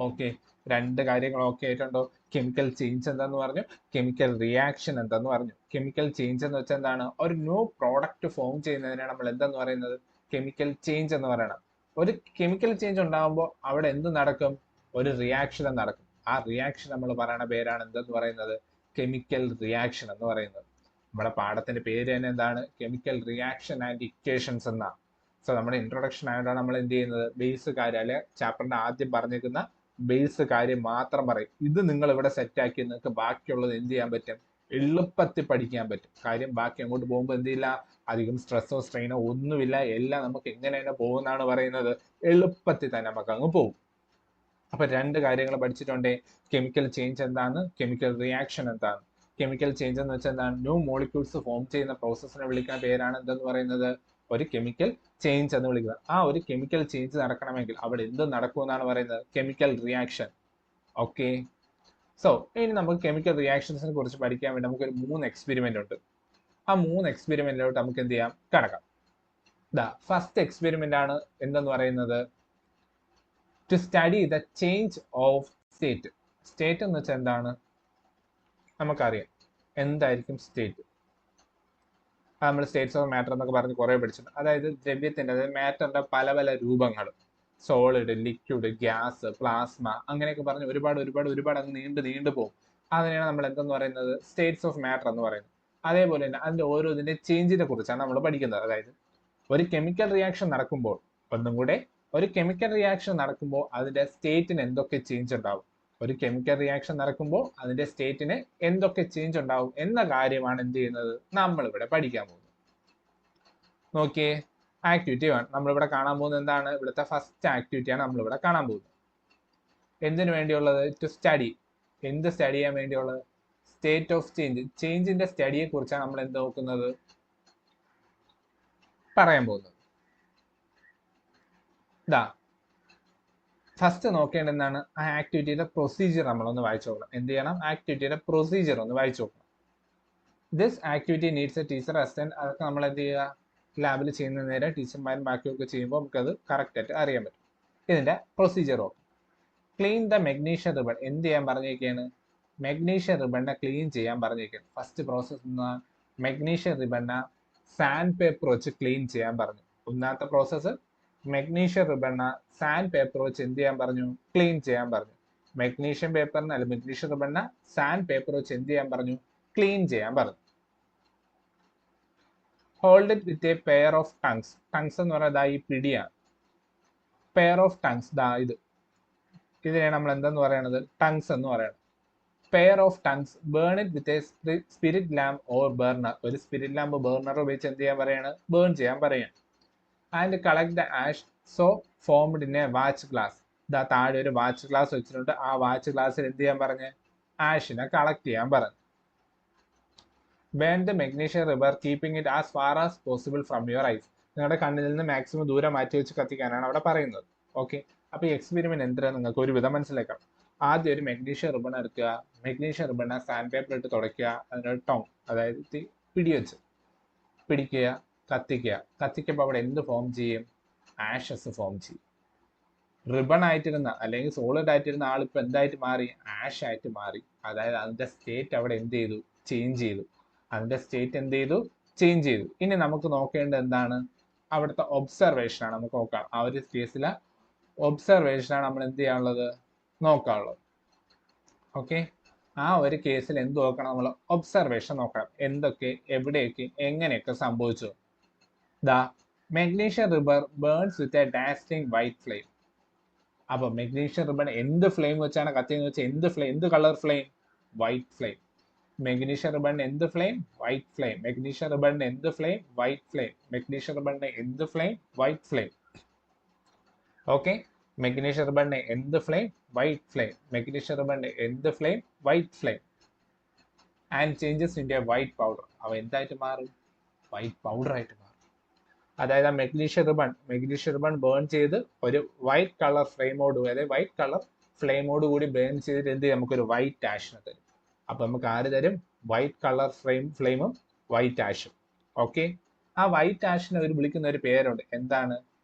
ഓക്കെ, രണ്ട് കാര്യങ്ങൾ ഓക്കെ ആയിട്ടുണ്ടോ? കെമിക്കൽ ചേഞ്ച് എന്താന്ന് പറഞ്ഞു, കെമിക്കൽ റിയാക്ഷൻ എന്താന്ന് പറഞ്ഞു. കെമിക്കൽ ചേഞ്ച് എന്ന് വെച്ചാൽ എന്താണ്, ഒരു ന്യൂ പ്രോഡക്റ്റ് ഫോം ചെയ്യുന്നതിനാണ് നമ്മൾ എന്തെന്ന് പറയുന്നത്, കെമിക്കൽ ചേഞ്ച് എന്ന് പറയണം. ഒരു കെമിക്കൽ ചേഞ്ച് ഉണ്ടാകുമ്പോൾ അവിടെ എന്ത് നടക്കും, ഒരു റിയാക്ഷൻ നടക്കും. ആ റിയാക്ഷൻ നമ്മൾ പറയുന്ന പേരാണ് എന്തെന്ന് പറയുന്നത്, കെമിക്കൽ റിയാക്ഷൻ എന്ന് പറയുന്നത്. നമ്മുടെ പാഠത്തിന്റെ പേര് തന്നെ എന്താണ്, കെമിക്കൽ റിയാക്ഷൻ ആൻഡ് ഇക്വേഷൻസ് എന്നാണ്. സോ നമ്മുടെ ഇൻട്രൊഡക്ഷൻ ആയതുകൊണ്ടാണ് നമ്മൾ എന്ത് ചെയ്യുന്നത്, ബേസ് കാര്യം അല്ലെ ചാപ്റ്ററിന്റെ ആദ്യം പറഞ്ഞിരിക്കുന്ന ബേസ് കാര്യം മാത്രം പറയും. ഇത് നിങ്ങൾ ഇവിടെ സെറ്റ് ആക്കി നിങ്ങൾക്ക് ബാക്കിയുള്ളത് എന്ത് ചെയ്യാൻ പറ്റും, എളുപ്പത്തിൽ പഠിക്കാൻ പറ്റും. കാര്യം ബാക്കി അങ്ങോട്ട് പോകുമ്പോൾ എന്തില്ല, അധികം സ്ട്രെസ്സോ സ്ട്രെയിനോ ഒന്നുമില്ല. എല്ലാം നമുക്ക് എങ്ങനെ തന്നെ പോകുന്നാണ് പറയുന്നത്, എളുപ്പത്തിൽ തന്നെ നമുക്ക് അങ്ങ് പോകും. അപ്പൊ രണ്ട് കാര്യങ്ങൾ പഠിച്ചിട്ടുണ്ടേ, കെമിക്കൽ ചേഞ്ച് എന്താണ്, കെമിക്കൽ റിയാക്ഷൻ എന്താണ്. കെമിക്കൽ ചേഞ്ച് എന്ന് വെച്ചാൽ എന്താണ്, ന്യൂ മോളിക്യൂൾസ് ഫോം ചെയ്യുന്ന പ്രോസസ്സിനെ വിളിക്കുന്ന പേരാണ് എന്തെന്ന് പറയുന്നത്, ഒരു കെമിക്കൽ ചേഞ്ച് എന്ന് വിളിക്കുന്നത്. ആ ഒരു കെമിക്കൽ ചേഞ്ച് നടക്കണമെങ്കിൽ അവിടെ എന്ത് നടക്കുമെന്നാണ് പറയുന്നത്, കെമിക്കൽ റിയാക്ഷൻ. ഓക്കെ, സോ ഇനി നമുക്ക് കെമിക്കൽ റിയാക്ഷൻസിനെ കുറിച്ച് പഠിക്കാൻ വേണ്ടി നമുക്കൊരു 3 എക്സ്പെരിമെന്റ് ഉണ്ട്. ആ 3 എക്സ്പെരിമെന്റിലോട്ട് നമുക്ക് എന്ത് ചെയ്യാം, കടക്കാം. ഫസ്റ്റ് എക്സ്പെരിമെന്റ് ആണ് എന്തെന്ന് പറയുന്നത്, to study the change of state. State എന്ന് വെച്ചാൽ എന്താണ് നമുക്കറിയാം, എന്തായിരിക്കും സ്റ്റേറ്റ്. നമ്മൾ സ്റ്റേറ്റ്സ് ഓഫ് മാറ്റർ എന്നൊക്കെ പറഞ്ഞ് കുറെ പഠിച്ചിട്ടുണ്ട്. അതായത് ദ്രവ്യത്തിന്റെ, അതായത് മാറ്ററിന്റെ പല പല രൂപങ്ങൾ, സോളിഡ്, ലിക്വിഡ്, ഗ്യാസ്, പ്ലാസ്മ, അങ്ങനെയൊക്കെ പറഞ്ഞ് ഒരുപാട് അങ്ങ് നീണ്ടു പോകും. അതിനെയാണ് നമ്മൾ എന്തെന്ന് പറയുന്നത്, സ്റ്റേറ്റ്സ് ഓഫ് മാറ്റർ എന്ന് പറയുന്നത്. അതേപോലെ തന്നെ അതിന്റെ ഓരോ ഇതിന്റെ ചേഞ്ചിനെ കുറിച്ചാണ് നമ്മൾ പഠിക്കുന്നത്. അതായത് ഒരു കെമിക്കൽ റിയാക്ഷൻ നടക്കുമ്പോൾ, ഒന്നും കൂടെ, ഒരു കെമിക്കൽ റിയാക്ഷൻ നടക്കുമ്പോൾ അതിന്റെ സ്റ്റേറ്റിന് എന്തൊക്കെ ചേഞ്ച് ഉണ്ടാവും, ഒരു കെമിക്കൽ റിയാക്ഷൻ നടക്കുമ്പോൾ അതിന്റെ സ്റ്റേറ്റിന് എന്തൊക്കെ ചേഞ്ച് ഉണ്ടാവും എന്ന കാര്യമാണ് എന്ത് ചെയ്യുന്നത്, നമ്മളിവിടെ പഠിക്കാൻ പോകുന്നത്. നോക്കിയേ, ആക്ടിവിറ്റി 1 നമ്മളിവിടെ കാണാൻ പോകുന്നത് എന്താണ്, ഇവിടുത്തെ ഫസ്റ്റ് ആക്ടിവിറ്റിയാണ് നമ്മളിവിടെ കാണാൻ പോകുന്നത്. എന്തിനു വേണ്ടിയുള്ളത്, ടു സ്റ്റഡി. എന്ത് സ്റ്റഡി ചെയ്യാൻ വേണ്ടിയുള്ളത്, സ്റ്റേറ്റ് ഓഫ് ചേഞ്ച്. ചേഞ്ചിന്റെ സ്റ്റഡിയെ കുറിച്ചാണ് നമ്മൾ എന്ത് നോക്കുന്നത്, പറയാൻ പോകുന്നത്. ഫസ്റ്റ് നോക്കേണ്ടത് എന്താണ്, ആ ആക്ടിവിറ്റിയുടെ പ്രൊസീജിയർ നമ്മളൊന്ന് വായിച്ചു നോക്കണം. എന്ത് ചെയ്യണം, ആക്ടിവിറ്റിയുടെ പ്രൊസീജിയർ ഒന്ന് വായിച്ചു നോക്കണം. This activity needs A teacher assistant. അതൊക്കെ നമ്മൾ എന്ത് ചെയ്യുക, ലാബിൽ ചെയ്യുന്ന നേരെ ടീച്ചർമാരും ബാക്കിയൊക്കെ ചെയ്യുമ്പോൾ നമുക്കത് കറക്റ്റ് ആയിട്ട് അറിയാൻ പറ്റും. ഇതിന്റെ പ്രൊസീജിയറോ, ക്ലീൻ ദ മെഗ്നീഷ്യം റിബൺ. എന്ത് ചെയ്യാൻ പറഞ്ഞിരിക്കുകയാണ്, മെഗ്നീഷ്യം റിബണിനെ ക്ലീൻ ചെയ്യാൻ പറഞ്ഞിരിക്കുകയാണ്. ഫസ്റ്റ് പ്രോസസ് എന്നാൽ മെഗ്നീഷ്യം റിബണിനെ സാൻഡ് പേപ്പർ വെച്ച് ക്ലീൻ ചെയ്യാൻ പറഞ്ഞു. ഒന്നാമത്തെ പ്രോസസ്സ് മെഗ്നീഷ്യം റിബണിനെ സാൻഡ് പേപ്പർ വെച്ച് എന്ത് ചെയ്യാൻ പറഞ്ഞു, ക്ലീൻ ചെയ്യാൻ പറഞ്ഞു. മെഗ്നീഷ്യം പേപ്പറിന് അല്ല മെഗ്നീഷ്യം റിബണിനെ സാൻഡ് പേപ്പർ വെച്ച് എന്ത് ചെയ്യാൻ പറഞ്ഞു, ക്ലീൻ ചെയ്യാൻ പറഞ്ഞു. Hold it with a pair of tongues. Tongues എന്ന് പറയുന്നത് ഈ പിടിയാണ്. പെയർ ഓഫ് ടങ്സ്, ഇതിനെ നമ്മൾ എന്തെന്ന് പറയണത്, ടങ്സ് എന്ന് പറയണം. Pair of tongues, burn it with a spirit lamp or burner. ഒരു സ്പിരിറ്റ് ലാമ്പ് ബേർണർ ഉപയോഗിച്ച് എന്ത് ചെയ്യാൻ പറയാണ്, ബേൺ ചെയ്യാൻ പറയാണ്. And collect the ash so formed in A watch glass. താഴെ ഒരു വാച്ച് ഗ്ലാസ് വെച്ചിട്ടുണ്ട്. ആ വാച്ച് ഗ്ലാസ്സിൽ എന്ത് ചെയ്യാൻ പറഞ്ഞ്, ആഷിനെ കളക്ട് ചെയ്യാൻ പറഞ്ഞു. Burn the magnesium ribbon keeping it as far as possible from your eyes. നിങ്ങളുടെ കണ്ണിൽ നിന്ന് മാക്സിമം ദൂരം മാറ്റി വെച്ച് കത്തിക്കാനാണ് അവിടെ പറയുന്നത്. ഓക്കെ, അപ്പോൾ ഈ എക്സ്പെരിമെന്റ് എന്തിനാണ് നിങ്ങൾക്ക് ഒരുവിധം മനസ്സിലാക്കാം. ആദ്യം ഒരു മെഗ്നീഷ്യം റിബൺ എടുക്കുക. മെഗ്നീഷ്യം റിബണ് സാൻഡ് പേപ്പർ ഇട്ട് തുടയ്ക്കുക. അതിനൊരു ടോങ്, അതായത് പിടി വെച്ച് പിടിക്കുക, കത്തിക്കുക. കത്തിക്കുമ്പോൾ അവിടെ എന്ത് ഫോം ചെയ്യും? ആഷസ് ഫോം ചെയ്യും. റിബൺ ആയിട്ടിരുന്ന അല്ലെങ്കിൽ സോളിഡ് ആയിട്ടിരുന്ന ആളിപ്പോൾ എന്തായിട്ട് മാറി? ആഷ് ആയിട്ട് മാറി. അതായത് അതിന്റെ സ്റ്റേറ്റ് അവിടെ എന്ത് ചെയ്തു? ചേഞ്ച് ചെയ്തു. അതിന്റെ സ്റ്റേറ്റ് എന്ത് ചെയ്തു? ചേഞ്ച് ചെയ്തു. ഇനി നമുക്ക് നോക്കേണ്ടത് എന്താണ്? അവിടുത്തെ ഒബ്സർവേഷൻ ആണ് നമുക്ക് നോക്കാം. ആ ഒരു കേസിലെ ഒബ്സർവേഷൻ ആണ് നമ്മൾ എന്ത് ചെയ്യാനുള്ളത്? നോക്കാനുള്ളത്. ഓക്കെ, ആ ഒരു കേസിൽ എന്ത് നോക്കണം? നമ്മൾ ഒബ്സർവേഷൻ നോക്കണം. എന്തൊക്കെ, എവിടെയൊക്കെ, എങ്ങനെയൊക്കെ സംഭവിച്ചു. The magnesium ribbon burns with a dazzling white flame. അപ്പൊ മെഗ്നീഷ്യം റിബൺ എന്ത് ഫ്ലെയിം വെച്ചാണ് കത്തിയെന്ന് വെച്ചാൽ എന്ത് ഫ്ലെയിം, എന്ത് colour flame? White flame. Magnesium ribbon എന്ത് flame? White flame. Magnesium ribbon എന്ത് flame? White flame. Magnesium ribbon എന്ത് flame? White flame. Okay, magnesium ribbon എന്ത് flame? White flame. Magnesium ribbon എന്ത് flame? White flame. And changes in a white powder. അവ എന്തായിട്ട് മാറും? White powder ആയിട്ട് മാറും. അതായത് ആ മെഗ്നീഷ്യം റിബൺ ബേൺ ചെയ്ത് ഒരു വൈറ്റ് കളർ ഫ്ലെയിമോട്, അതായത് വൈറ്റ് കളർ ഫ്ലെയിമോട് കൂടി ബേൺ ചെയ്തിട്ട് എന്ത് ചെയ്യും? നമുക്കൊരു വൈറ്റ് ആഷിനെ തരും. അപ്പൊ നമുക്ക് ആര് തരും? വൈറ്റ് കളർ ഫ്ലെയിമും വൈറ്റ് ആഷും. ഓക്കെ, ആ വൈറ്റ് ആഷിനെ അവർ വിളിക്കുന്ന ഒരു പേരുണ്ട്. എന്താണ്?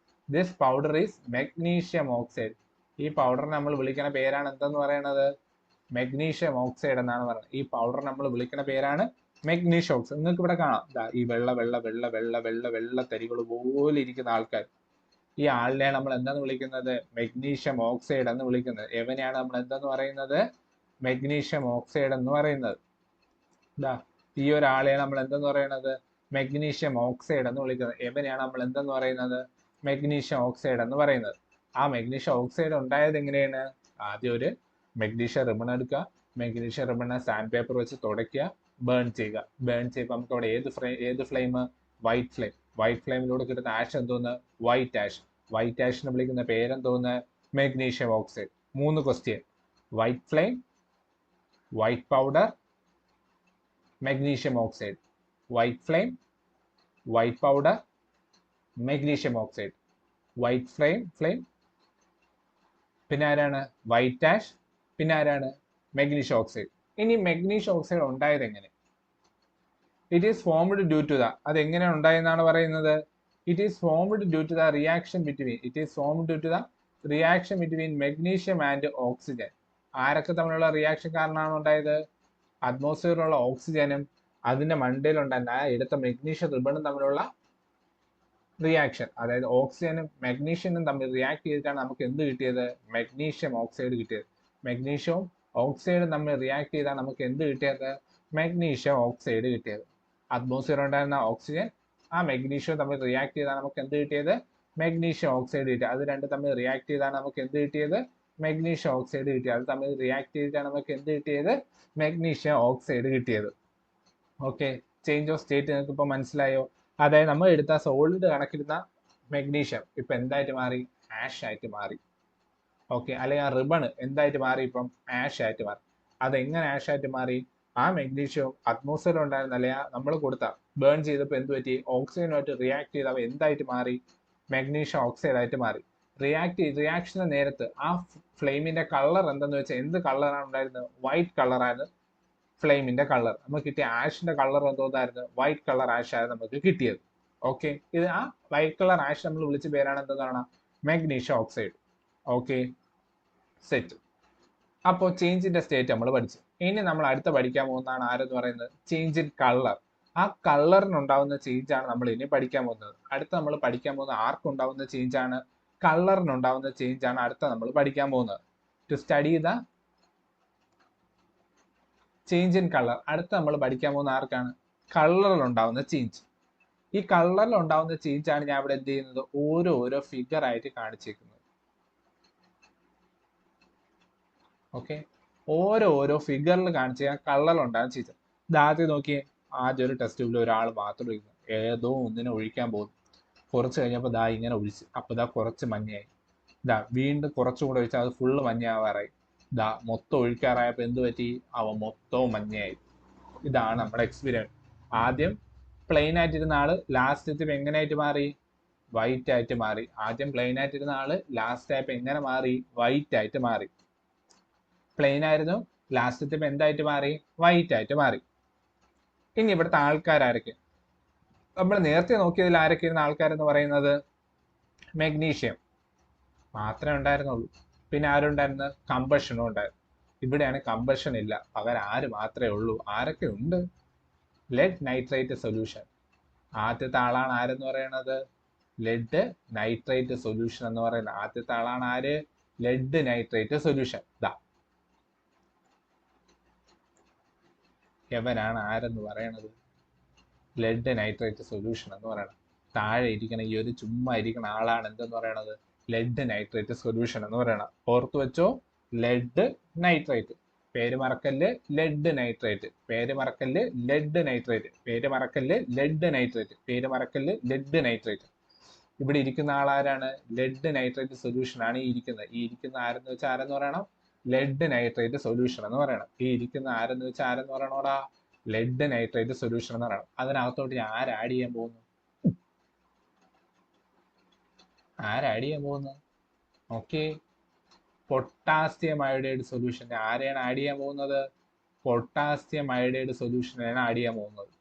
This powder is magnesium oxide. ഈ പൗഡറിനെ നമ്മൾ വിളിക്കുന്ന പേരാണ് എന്തെന്ന് പറയുന്നത്? മെഗ്നീഷ്യം ഓക്സൈഡ് എന്നാണ് പറയുന്നത്. ഈ പൗഡർ നമ്മൾ വിളിക്കുന്ന പേരാണ് മെഗ്നീഷ്യം ഓക്സൈഡ്. നിങ്ങൾക്ക് ഇവിടെ കാണാം, ഈ വെള്ള തരികൾ പോലെ ഇരിക്കുന്ന ആൾക്കാർ. ഈ ആളിനെയാണ് നമ്മൾ എന്താന്ന് വിളിക്കുന്നത്? മെഗ്നീഷ്യം ഓക്സൈഡ് എന്ന് വിളിക്കുന്നത്. എവനെയാണ് നമ്മൾ എന്തെന്ന് പറയുന്നത്? മെഗ്നീഷ്യം ഓക്സൈഡ് എന്ന് പറയുന്നത്. ഈ ഒരാളെയാണ് നമ്മൾ എന്തെന്ന് പറയുന്നത്? മെഗ്നീഷ്യം ഓക്സൈഡ് എന്ന് വിളിക്കുന്നത്. എവനെയാണ് നമ്മൾ എന്തെന്ന് പറയുന്നത്? മെഗ്നീഷ്യം ഓക്സൈഡ് എന്ന് പറയുന്നത്. ആ മെഗ്നീഷ്യം ഓക്സൈഡ് ഉണ്ടായത് എങ്ങനെയാണ്? ആദ്യം ഒരു മെഗ്നീഷ്യം റിബൺ എടുക്കുക. മെഗ്നീഷ്യം റിബണിനെ സാൻഡ് പേപ്പർ വെച്ച് തുടയ്ക്കുക, ബേൺ ചെയ്യുക. ബേൺ ചെയ്യുമ്പോൾ നമുക്ക് അവിടെ ഏത് ഫ്ലെയിം? White flame. വൈറ്റ് ഫ്ലെയിമിലൂടെ കിട്ടുന്ന ആഷ് എന്തോന്ന്? White ash. വൈറ്റ് ആഷിനെ വിളിക്കുന്ന പേരെന്തോന്ന്? Magnesium oxide. 3 question: white flame, white powder, magnesium oxide. White flame, white powder, magnesium oxide. White flame, പിന്നെ ആരാണ്? വൈറ്റ് ആഷ്, പിന്നെ ആരാണ്? Magnesium oxide. ഇനി മെഗ്നീഷ്യം ഓക്സൈഡ് ഉണ്ടായത് എങ്ങനെ? It is formed due to അത് എങ്ങനെ ഉണ്ടായെന്നാണ് പറയുന്നത്? It is formed due to the reaction between magnesium and oxygen. ആരൊക്കെ തമ്മിലുള്ള റിയാക്ഷൻ കാരണമാണ് ഉണ്ടായത്? അറ്റ്മോസ്ഫിയറിലുള്ള ഓക്സിജനും അതിന്റെ മണ്ടയിലുണ്ടായിരുന്ന എടുത്ത മെഗ്നീഷ്യം റിബണും തമ്മിലുള്ള റിയാക്ഷൻ. അതായത് ഓക്സിജനും മെഗ്നീഷ്യനും തമ്മിൽ റിയാക്ട് ചെയ്തിട്ടാണ് നമുക്ക് എന്ത് കിട്ടിയത്? മെഗ്നീഷ്യം ഓക്സൈഡ് കിട്ടിയത്. മെഗ്നീഷ്യവും ഓക്സൈഡും തമ്മിൽ റിയാക്ട് ചെയ്താണ് നമുക്ക് എന്ത് കിട്ടിയത്? മെഗ്നീഷ്യം ഓക്സൈഡ് കിട്ടിയത്. അറ്റ്മോസ്ഫിയർ ഉണ്ടായിരുന്ന ഓക്സിജൻ ആ മെഗ്നീഷ്യവും തമ്മിൽ റിയാക്ട് ചെയ്താണ് നമുക്ക് എന്ത് കിട്ടിയത്? മെഗ്നീഷ്യം ഓക്സൈഡ് കിട്ടിയത്. അത് രണ്ടും തമ്മിൽ റിയാക്ട് ചെയ്താണ് നമുക്ക് എന്ത് കിട്ടിയത്? മെഗ്നീഷ്യം ഓക്സൈഡ് കിട്ടിയത്. അത് തമ്മിൽ റിയാക്ട് ചെയ്തിട്ടാണ് നമുക്ക് എന്ത് കിട്ടിയത്? മെഗ്നീഷ്യം ഓക്സൈഡ് കിട്ടിയത്. ഓക്കെ, ചേഞ്ച് ഓഫ് സ്റ്റേറ്റ് നിങ്ങൾക്ക് ഇപ്പൊ മനസ്സിലായോ? അതായത് നമ്മൾ എടുത്ത സോളിഡ് കണക്കിരുന്ന മെഗ്നീഷ്യം ഇപ്പൊ എന്തായിട്ട് മാറി? ആഷ് ആയിട്ട് മാറി. ഓക്കെ, അല്ലെങ്കിൽ ആ റിബൺ എന്തായിട്ട് മാറി? ഇപ്പം ആഷ് ആയിട്ട് മാറി. അതെങ്ങനെ ആഷ് ആയിട്ട് മാറി? ആ മെഗ്നീഷ്യവും അറ്റ്മോസ്ഫിയർ ഉണ്ടായിരുന്ന അല്ലെങ്കിൽ നമ്മൾ കൊടുത്ത ബേൺ ചെയ്തപ്പോൾ എന്ത് പറ്റി? ഓക്സിജനുമായിട്ട് റിയാക്ട് ചെയ്ത് അവ എന്തായിട്ട് മാറി? മെഗ്നീഷ്യം ഓക്സൈഡ് ആയിട്ട് മാറി. റിയാക്ഷന് നേരത്ത് ആ ഫ്ലെയിമിന്റെ കളർ എന്തെന്ന് വെച്ചാൽ എന്ത് കളറാണ് ഉണ്ടായിരുന്നത്? വൈറ്റ് കളറാണ് ഫ്ലെയിമിന്റെ കളർ. നമുക്ക് കിട്ടിയ ആഷിന്റെ കളർ എന്തോന്നായിരുന്നു? വൈറ്റ് കളർ ആഷ് ആയിരുന്നു നമുക്ക് കിട്ടിയത്. ഓക്കെ, ഇത് ആ വൈറ്റ് കളർ ആഷ് നമ്മൾ വിളിച്ച പേരാണ് എന്താണ്? Magnesium oxide. Okay, set. അപ്പോൾ ചേഞ്ചിന്റെ സ്റ്റേറ്റ് നമ്മൾ പഠിച്ചു. ഇനി നമ്മൾ അടുത്ത പഠിക്കാൻ പോകുന്നതാണ് ആരെന്ന് പറയുന്നത്? Change in colour. ആ കളറിനുണ്ടാവുന്ന ചേഞ്ച് ആണ് നമ്മൾ ഇനി പഠിക്കാൻ പോകുന്നത്. അടുത്ത നമ്മൾ പഠിക്കാൻ പോകുന്ന ആർക്കുണ്ടാവുന്ന ചേഞ്ച് ആണ്? കളറിനുണ്ടാവുന്ന ചേഞ്ച് ആണ് അടുത്ത നമ്മൾ പഠിക്കാൻ പോകുന്നത്. To study the change in colour. അടുത്ത നമ്മൾ പഠിക്കാൻ പോകുന്ന ആർക്കാണ്? കളറിൽ ഉണ്ടാവുന്ന ചേഞ്ച്. ഈ കളറിൽ ഉണ്ടാവുന്ന ചേഞ്ച് ആണ് ഞാൻ ഇവിടെ എന്ത് ചെയ്യുന്നത്? ഓരോരോ ഫിഗർ ആയിട്ട് കാണിച്ചേക്കുന്നത്. ഓക്കെ, ഓരോരോ ഫിഗറിൽ കാണിച്ച കളറിൽ ഉണ്ടാകുന്ന ചേഞ്ച്. ഇത് ആദ്യം നോക്കിയേ. ആദ്യം ഒരു ടെസ്റ്റ് ട്യൂബിൽ ഒരാൾ മാത്രം ഇരിക്കുന്നു. ഏതോ ഒന്നിനെ ഒഴിക്കാൻ പോകുന്നു. കുറച്ച് കഴിഞ്ഞപ്പോൾ ദാ ഇങ്ങനെ ഒഴിച്ച്. അപ്പോൾ ദാ കുറച്ച് മഞ്ഞയായി. വീണ്ടും കുറച്ചുകൂടെ ഒഴിച്ചാൽ അത് ഫുള്ള് മഞ്ഞയാവാറായി. മൊത്തം ഒഴിക്കാറായപ്പോൾ എന്ത് പറ്റി? അവ മൊത്തവും മഞ്ഞയായി. ഇതാണ് നമ്മുടെ എക്സ്പീരിയൻസ്. ആദ്യം പ്ലെയിൻ ആയിട്ടിരുന്ന ആള് ലാസ്റ്റ് എത്തിയപ്പോൾ എങ്ങനെയായിട്ട് മാറി? വൈറ്റ് ആയിട്ട് മാറി. ആദ്യം പ്ലെയിൻ ആയിട്ടിരുന്ന ആള് ലാസ്റ്റ് ആയപ്പോ എങ്ങനെ മാറി? വൈറ്റ് ആയിട്ട് മാറി. പ്ലെയിൻ ആയിരുന്നു, ലാസ്റ്റ് എത്തിയപ്പോ എന്തായിട്ട് മാറി? വൈറ്റ് ആയിട്ട് മാറി. ഇനി ഇവിടുത്തെ ആൾക്കാരൊക്കെ നമ്മൾ നേരത്തെ നോക്കിയതിൽ ആരൊക്കെയായിരുന്നു ആൾക്കാരെന്ന് പറയുന്നത്? മെഗ്നീഷ്യം മാത്രമേ ഉണ്ടായിരുന്നുള്ളൂ. പിന്നെ ആരുണ്ടായിരുന്നു? കമ്പഷനും ഉണ്ടായിരുന്നു. ഇവിടെയാണ് കമ്പഷൻ ഇല്ല, പകരം ആര് മാത്രമേ ഉള്ളൂ? ആരൊക്കെ ഉണ്ട്? Lead nitrate solution. ആദ്യത്തെ ആളാണ് ആരെന്ന് പറയുന്നത്? ലെഡ് നൈട്രേറ്റ് സൊല്യൂഷൻ എന്ന് പറയുന്നത് ആദ്യത്തെ ആളാണ് ആര്? Lead nitrate solution. ഇതാ എവനാണ് ആരെന്ന് പറയണത്? ലെഡ് നൈട്രേറ്റ് സൊല്യൂഷൻ എന്ന് പറയണം. താഴെ ഇരിക്കണ ഈ ഒരു ചുമ്മാ ഇരിക്കുന്ന ആളാണ് എന്തെന്ന് പറയണത്? ലെഡ് നൈട്രേറ്റ് സൊല്യൂഷൻ എന്ന് പറയണം. ഓർത്തു വെച്ചോ, ലെഡ് നൈട്രേറ്റ്. പേര് മറക്കല്ല്, ലെഡ് നൈട്രേറ്റ്. പേര് മറക്കല്ല്, ലെഡ് നൈട്രേറ്റ്. പേര് മറക്കല്ല്, ലെഡ് നൈട്രേറ്റ്. പേര് മറക്കല്ല്, ലെഡ് നൈട്രേറ്റ്. ഇവിടെ ഇരിക്കുന്ന ആളാരാണ്? ലെഡ് നൈട്രേറ്റ് സൊല്യൂഷൻ ആണ് ഈ ഇരിക്കുന്നത്. ഈ ഇരിക്കുന്ന ആരെന്ന് വെച്ചാൽ ആരെന്ന് പറയണം? ലെഡ് നൈട്രേറ്റ് സൊല്യൂഷൻ എന്ന് പറയണം. ഈ ഇരിക്കുന്ന ആരെന്ന് വെച്ചാൽ ആരെന്ന് പറയണോടാ? ലെഡ് നൈട്രേറ്റ് സൊല്യൂഷൻ എന്ന് പറയണം. അതിനകത്തോട്ട് ഞാൻ ആര് ആഡ് ചെയ്യാൻ പോകുന്നു? ആഡ് ചെയ്യാൻ പോകുന്നു? Okay, potassium iodide solution. ആരെയാണ് ആഡ് ചെയ്യാൻ പോകുന്നത്? പൊട്ടാസ്യം അയോഡൈഡ് സൊല്യൂഷനാണ് ആഡ് ചെയ്യാൻ പോകുന്നത്.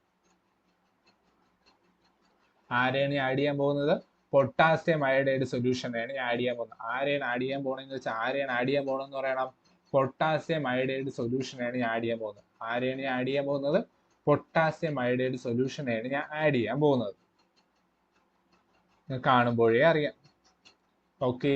ആരെയാണ് ആഡ് ചെയ്യാൻ പോകുന്നത്? പൊട്ടാസ്യം അയോഡൈഡ് സൊല്യൂഷനാണ് ആഡ് ചെയ്യാൻ പോകുന്നത്. ആരെയാണ് ആഡ് ചെയ്യാൻ പോകണമെന്ന് വെച്ചാൽ ആരെയാണ് ആഡ് ചെയ്യാൻ പോകണമെന്ന് പറയണം? പൊട്ടാസ്യം അയോഡൈഡ് സൊല്യൂഷനാണ് ഞാൻ ആഡ് ചെയ്യാൻ പോകുന്നത്. ആരെയാണ് ഞാൻ ആഡ് ചെയ്യാൻ പോകുന്നത്? പൊട്ടാസ്യം അയോഡൈഡ് സൊല്യൂഷനാണ് ഞാൻ ആഡ് ചെയ്യാൻ പോകുന്നത്. കാണുമ്പോഴേ അറിയാം. ഓക്കെ,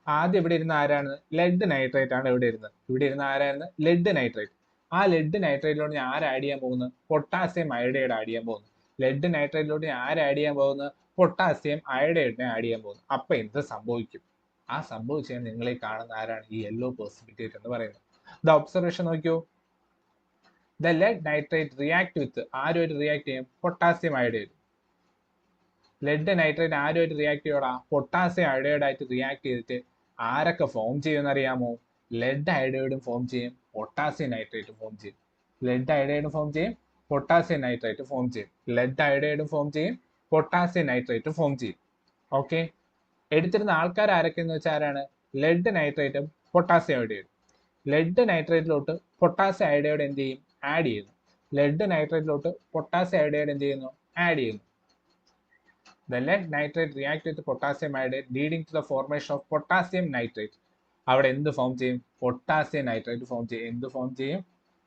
ആദ്യം ഇവിടെ ഇരുന്ന ആരാണ്? ലെഡ് നൈട്രേറ്റ് ആണ് ഇവിടെ ഇരുന്നത്. ഇവിടെ ഇരുന്ന ആരായിരുന്നു? Lead nitrate. ആ ലെഡ് നൈട്രേറ്റിലോട്ട് ഞാൻ ആര് ആഡ് ചെയ്യാൻ പോകുന്നു? പൊട്ടാസ്യം അയോഡൈഡ് ആഡ് ചെയ്യാൻ പോകുന്നു. ലെഡ് നൈട്രേറ്റിലോട്ട് ഞാൻ ആര് ആഡ് ചെയ്യാൻ പോകുന്നു? പൊട്ടാസ്യം അയോഡൈഡിനെ ആഡ് ചെയ്യാൻ പോകുന്നു. അപ്പൊ എന്ത് സംഭവിക്കും? ആ സംഭവിച്ചാൽ നിങ്ങളെ കാണുന്ന ആരാണ്? ഈ യെല്ലോ precipitate എന്ന് പറയുന്നത്. ദ ഒബ്സർവേഷൻ നോക്കിയോ. The lead nitrate react with ആരുമായിട്ട് റിയാക്ട് ചെയ്യും? Potassium iodide. ലെഡ് നൈട്രേറ്റ് ആരുമായിട്ട് റിയാക്ട് ചെയ്യോടാ? പൊട്ടാസ്യം അയോഡൈഡ് ആയിട്ട് റിയാക്ട് ചെയ്തിട്ട് ആരൊക്കെ ഫോം ചെയ്യുമെന്ന് അറിയാമോ? ലെഡ് അയോഡൈഡും ഫോം ചെയ്യും, പൊട്ടാസ്യം നൈട്രേറ്റും ഫോം ചെയ്യും. ലെഡ് അയോഡൈഡും ഫോം ചെയ്യും, പൊട്ടാസ്യം നൈട്രേറ്റ് ഫോം ചെയ്യും. ലെഡ് അയോഡൈഡും ഫോം ചെയ്യും, പൊട്ടാസ്യം നൈട്രേറ്റ് ഫോം ചെയ്യും. ഓക്കെ, എടുത്തിരുന്ന ആൾക്കാർ ആരൊക്കെയെന്ന് വെച്ചാൽ ആരാണ്? ലെഡ് നൈട്രേറ്റും പൊട്ടാസ്യം അയോഡൈഡും. ലെഡ് നൈട്രേറ്റിലോട്ട് പൊട്ടാസ്യം അയോഡൈഡ് എന്ത് ചെയ്യും? ആഡ് ചെയ്യുന്നു. ലെഡ് നൈട്രേറ്റിലോട്ട് പൊട്ടാസ്യം അയോഡൈഡ് എന്ത് ചെയ്യുന്നു? ആഡ് ചെയ്യുന്നു. The lead nitrate react with potassium iodide leading to the formation of potassium nitrate. അവിടെ എന്ത് ഫോം ചെയ്യും? പൊട്ടാസ്യം നൈട്രേറ്റ് ഫോം ചെയ്യും. എന്ത് ഫോം ചെയ്യും?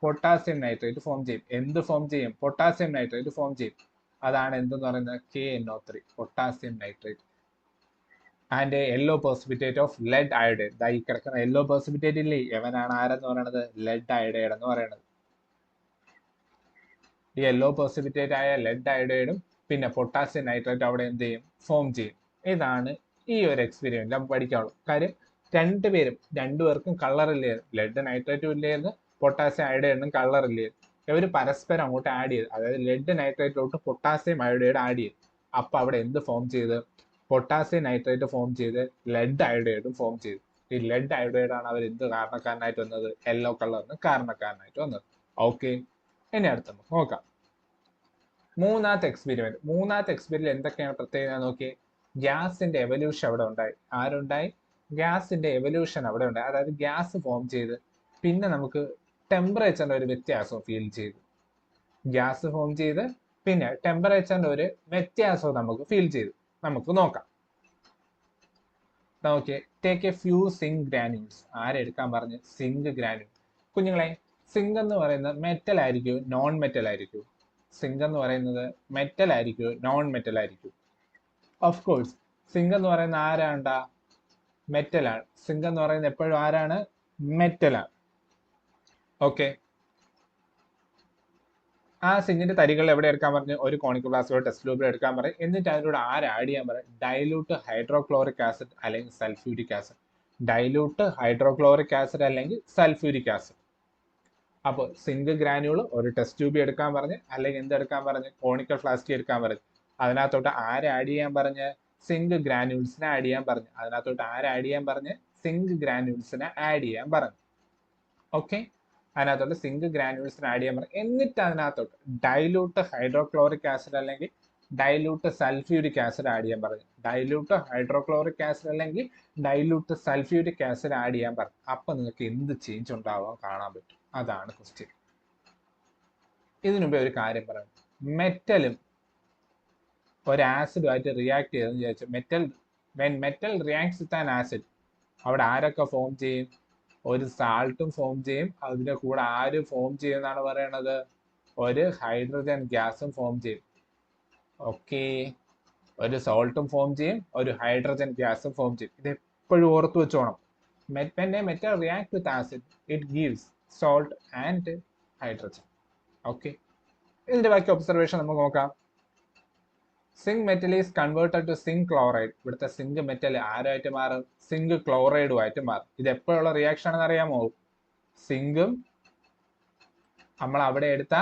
പൊട്ടാസ്യം നൈട്രേറ്റ് ഫോം ചെയ്യും. എന്ത് ഫോം ചെയ്യും? പൊട്ടാസ്യം നൈട്രേറ്റ് ഫോം ചെയ്യും. അതാണ് എന്തെന്ന് പറയുന്നത്? KNO3, potassium nitrate. And yellow precipitate of lead iodide. ഈ കിടക്കുന്ന യെല്ലോ precipitate ഇല്ലേ, എവനാണ് ആരെന്ന് പറയുന്നത്? ലെഡ് അയോഡൈഡ് എന്ന് പറയുന്നത്. ഈ യെല്ലോ precipitate ആയ ലെഡ് അയോഡൈഡും പിന്നെ പൊട്ടാസ്യം നൈട്രേറ്റ് അവിടെ എന്ത് ചെയ്യും? ഫോം ചെയ്യും. ഇതാണ് ഈ ഒരു എക്സ്പെരിമെന്റ് നമുക്ക് പഠിക്കാനുള്ളൂ. കാര്യം രണ്ടുപേർക്കും കളർ ഇല്ലായിരുന്നു. ലെഡ് നൈട്രേറ്റും ഇല്ലായിരുന്നു, പൊട്ടാസ്യം അയോഡൈഡിനും കളർ ഇല്ലായിരുന്നു. ഇവർ പരസ്പരം അങ്ങോട്ട് ആഡ് ചെയ്ത്, അതായത് ലെഡ് നൈട്രേറ്റിലോട്ട് പൊട്ടാസ്യം അയോഡൈഡ് ആഡ് ചെയ്തു. അപ്പൊ അവിടെ എന്ത് ഫോം ചെയ്ത്? പൊട്ടാസ്യം നൈട്രേറ്റ് ഫോം ചെയ്ത് ലെഡ് അയോഡൈഡും ഫോം ചെയ്തു. ഈ ലെഡ് അയോഡൈഡ് ആണ് അവർ എന്ത് കാരണക്കാരനായിട്ട് വന്നത്? യെല്ലോ കളറിന് കാരണക്കാരനായിട്ട് വന്നത്. ഓക്കെ, ഇനി അടുത്ത നമുക്ക് നോക്കാം. മൂന്നാമത്തെ എക്സ്പെരിമെന്റ് എന്തൊക്കെയാണ് പ്രത്യേകത നോക്കിയേ. ഗ്യാസിന്റെ എവല്യൂഷൻ അവിടെ ഉണ്ടായി. ആരുണ്ടായി? ഗ്യാസിന്റെ എവല്യൂഷൻ അവിടെ ഉണ്ടായി. അതായത് ഗ്യാസ് ഫോം ചെയ്ത് പിന്നെ നമുക്ക് ടെമ്പറേച്ചറിന്റെ ഒരു വ്യത്യാസം ഫീൽ ചെയ്തു. ഗ്യാസ് ഫോം ചെയ്ത് പിന്നെ ടെമ്പറേച്ചറിന്റെ ഒരു വ്യത്യാസവും നമുക്ക് ഫീൽ ചെയ്തു. നമുക്ക് നോക്കാം. Okay, take a few zinc granules. ആരെടുക്കാൻ പറഞ്ഞ്? Zinc granule. കുഞ്ഞുങ്ങളെ, സിങ്ക് എന്ന് പറയുന്നത് മെറ്റൽ ആയിരിക്കും, നോൺ മെറ്റൽ ആയിരിക്കും? സിങ്ക് എന്ന് പറയുന്നത് മെറ്റൽ ആയിരിക്കും, നോൺ മെറ്റൽ ആയിരിക്കും? ഓഫ് കോഴ്സ്, സിങ്ക് എന്ന് പറയുന്ന ആരാണ്ടാ? മെറ്റലാണ്. സിങ്ക് എന്ന് പറയുന്നത് എപ്പോഴും ആരാണ്? മെറ്റലാണ്. ഓക്കെ, ആ സിങ്കിന്റെ തരികൾ എവിടെ എടുക്കാൻ പറഞ്ഞു? ഒരു കോണിക്കൽ ഫ്ലാസ്കിലോ ടെസ്റ്റ് ട്യൂബിൽ എടുക്കാൻ പറയും. എന്നിട്ട് അതിലൂടെ ആഡ് ചെയ്യാൻ പറയും? ഡൈലൂട്ട് ഹൈഡ്രോക്ലോറിക് ആസിഡ് അല്ലെങ്കിൽ sulphuric acid. Dilute hydrochloric acid അല്ലെങ്കിൽ സൾഫ്യൂരിക് ആസിഡ്. അപ്പോൾ സിങ്ക് ഗ്രാനുകൾ ഒരു ടെസ്റ്റ് ട്യൂബിൽ എടുക്കാൻ പറഞ്ഞ്, അല്ലെങ്കിൽ എന്തെടുക്കാൻ പറഞ്ഞ്? കോണിക്കൽ ഫ്ലാസ്കി എടുക്കാൻ പറഞ്ഞ്. അതിനകത്തോട്ട് ആരെ ആഡ് ചെയ്യാൻ പറഞ്ഞ്? സിങ്ക് ഗ്രാനുൾസിനെ ആഡ് ചെയ്യാൻ പറഞ്ഞു. അതിനകത്തോട്ട് ആരെ ആഡ് ചെയ്യാൻ പറഞ്ഞ്? സിങ്ക് ഗ്രാനുൾസിനെ ആഡ് ചെയ്യാൻ പറഞ്ഞു. ഓക്കെ, അതിനകത്തോട്ട് സിങ്ക് ഗ്രാനുൾസിനെ ആഡ് ചെയ്യാൻ പറഞ്ഞു. എന്നിട്ട് അതിനകത്തോട്ട് ഡൈലൂട്ട് ഹൈഡ്രോക്ലോറിക് ആസിഡ് അല്ലെങ്കിൽ ഡൈല്യൂട്ട് സൾഫ്യൂരിക് ആസിഡ് ആഡ് ചെയ്യാൻ പറഞ്ഞു. ഡൈല്യൂട്ട് ഹൈഡ്രോക്ലോറിക് ആസിഡ് അല്ലെങ്കിൽ ഡൈല്യൂട്ട് സൾഫ്യൂരിക് ആസിഡ് ആഡ് ചെയ്യാൻ പറഞ്ഞു. അപ്പൊ നിങ്ങൾക്ക് എന്ത് ചേഞ്ച് ഉണ്ടാവാൻ കാണാൻ പറ്റും, അതാണ് ക്വസ്റ്റ്യൻ. ഇതിനു മുമ്പേ ഒരു കാര്യം പറയാം. മെറ്റലും ഒരു ആസിഡുമായിട്ട് റിയാക്ട് ചെയ്തെന്ന് വിചാരിച്ചു. Metal reacts with an acid, അവിടെ ആരൊക്കെ ഫോം ചെയ്യും? ഒരു സാൾട്ടും ഫോം ചെയ്യും, അതിന്റെ കൂടെ ആര് ഫോം ചെയ്യും എന്നാണ് പറയണത്? ഒരു ഹൈഡ്രജൻ ഗ്യാസും ഫോം ചെയ്യും. ഓക്കെ, ഒരു സോൾട്ടും ഫോം ചെയ്യും, ഒരു ഹൈഡ്രജൻ ഗ്യാസും ഫോം ചെയ്യും. ഇത് എപ്പോഴും ഓർത്ത് വെച്ചോണം. when a metal reacts with acid, it gives salt and hydrogen. Okay, ഇതിന്റെ ബാക്കി ഒബ്സർവേഷൻ നമുക്ക് നോക്കാം. Zinc metal is converted to zinc chloride. ഇവിടുത്തെ സിങ്ക് മെറ്റൽ ആരായിട്ട് മാറും? സിങ്ക് ക്ലോറൈഡുമായിട്ട് മാറും. ഇത് എപ്പോഴുള്ള റിയാക്ഷൻ ആണെന്ന് അറിയാമോ? സിങ്കും നമ്മൾ അവിടെ എടുത്ത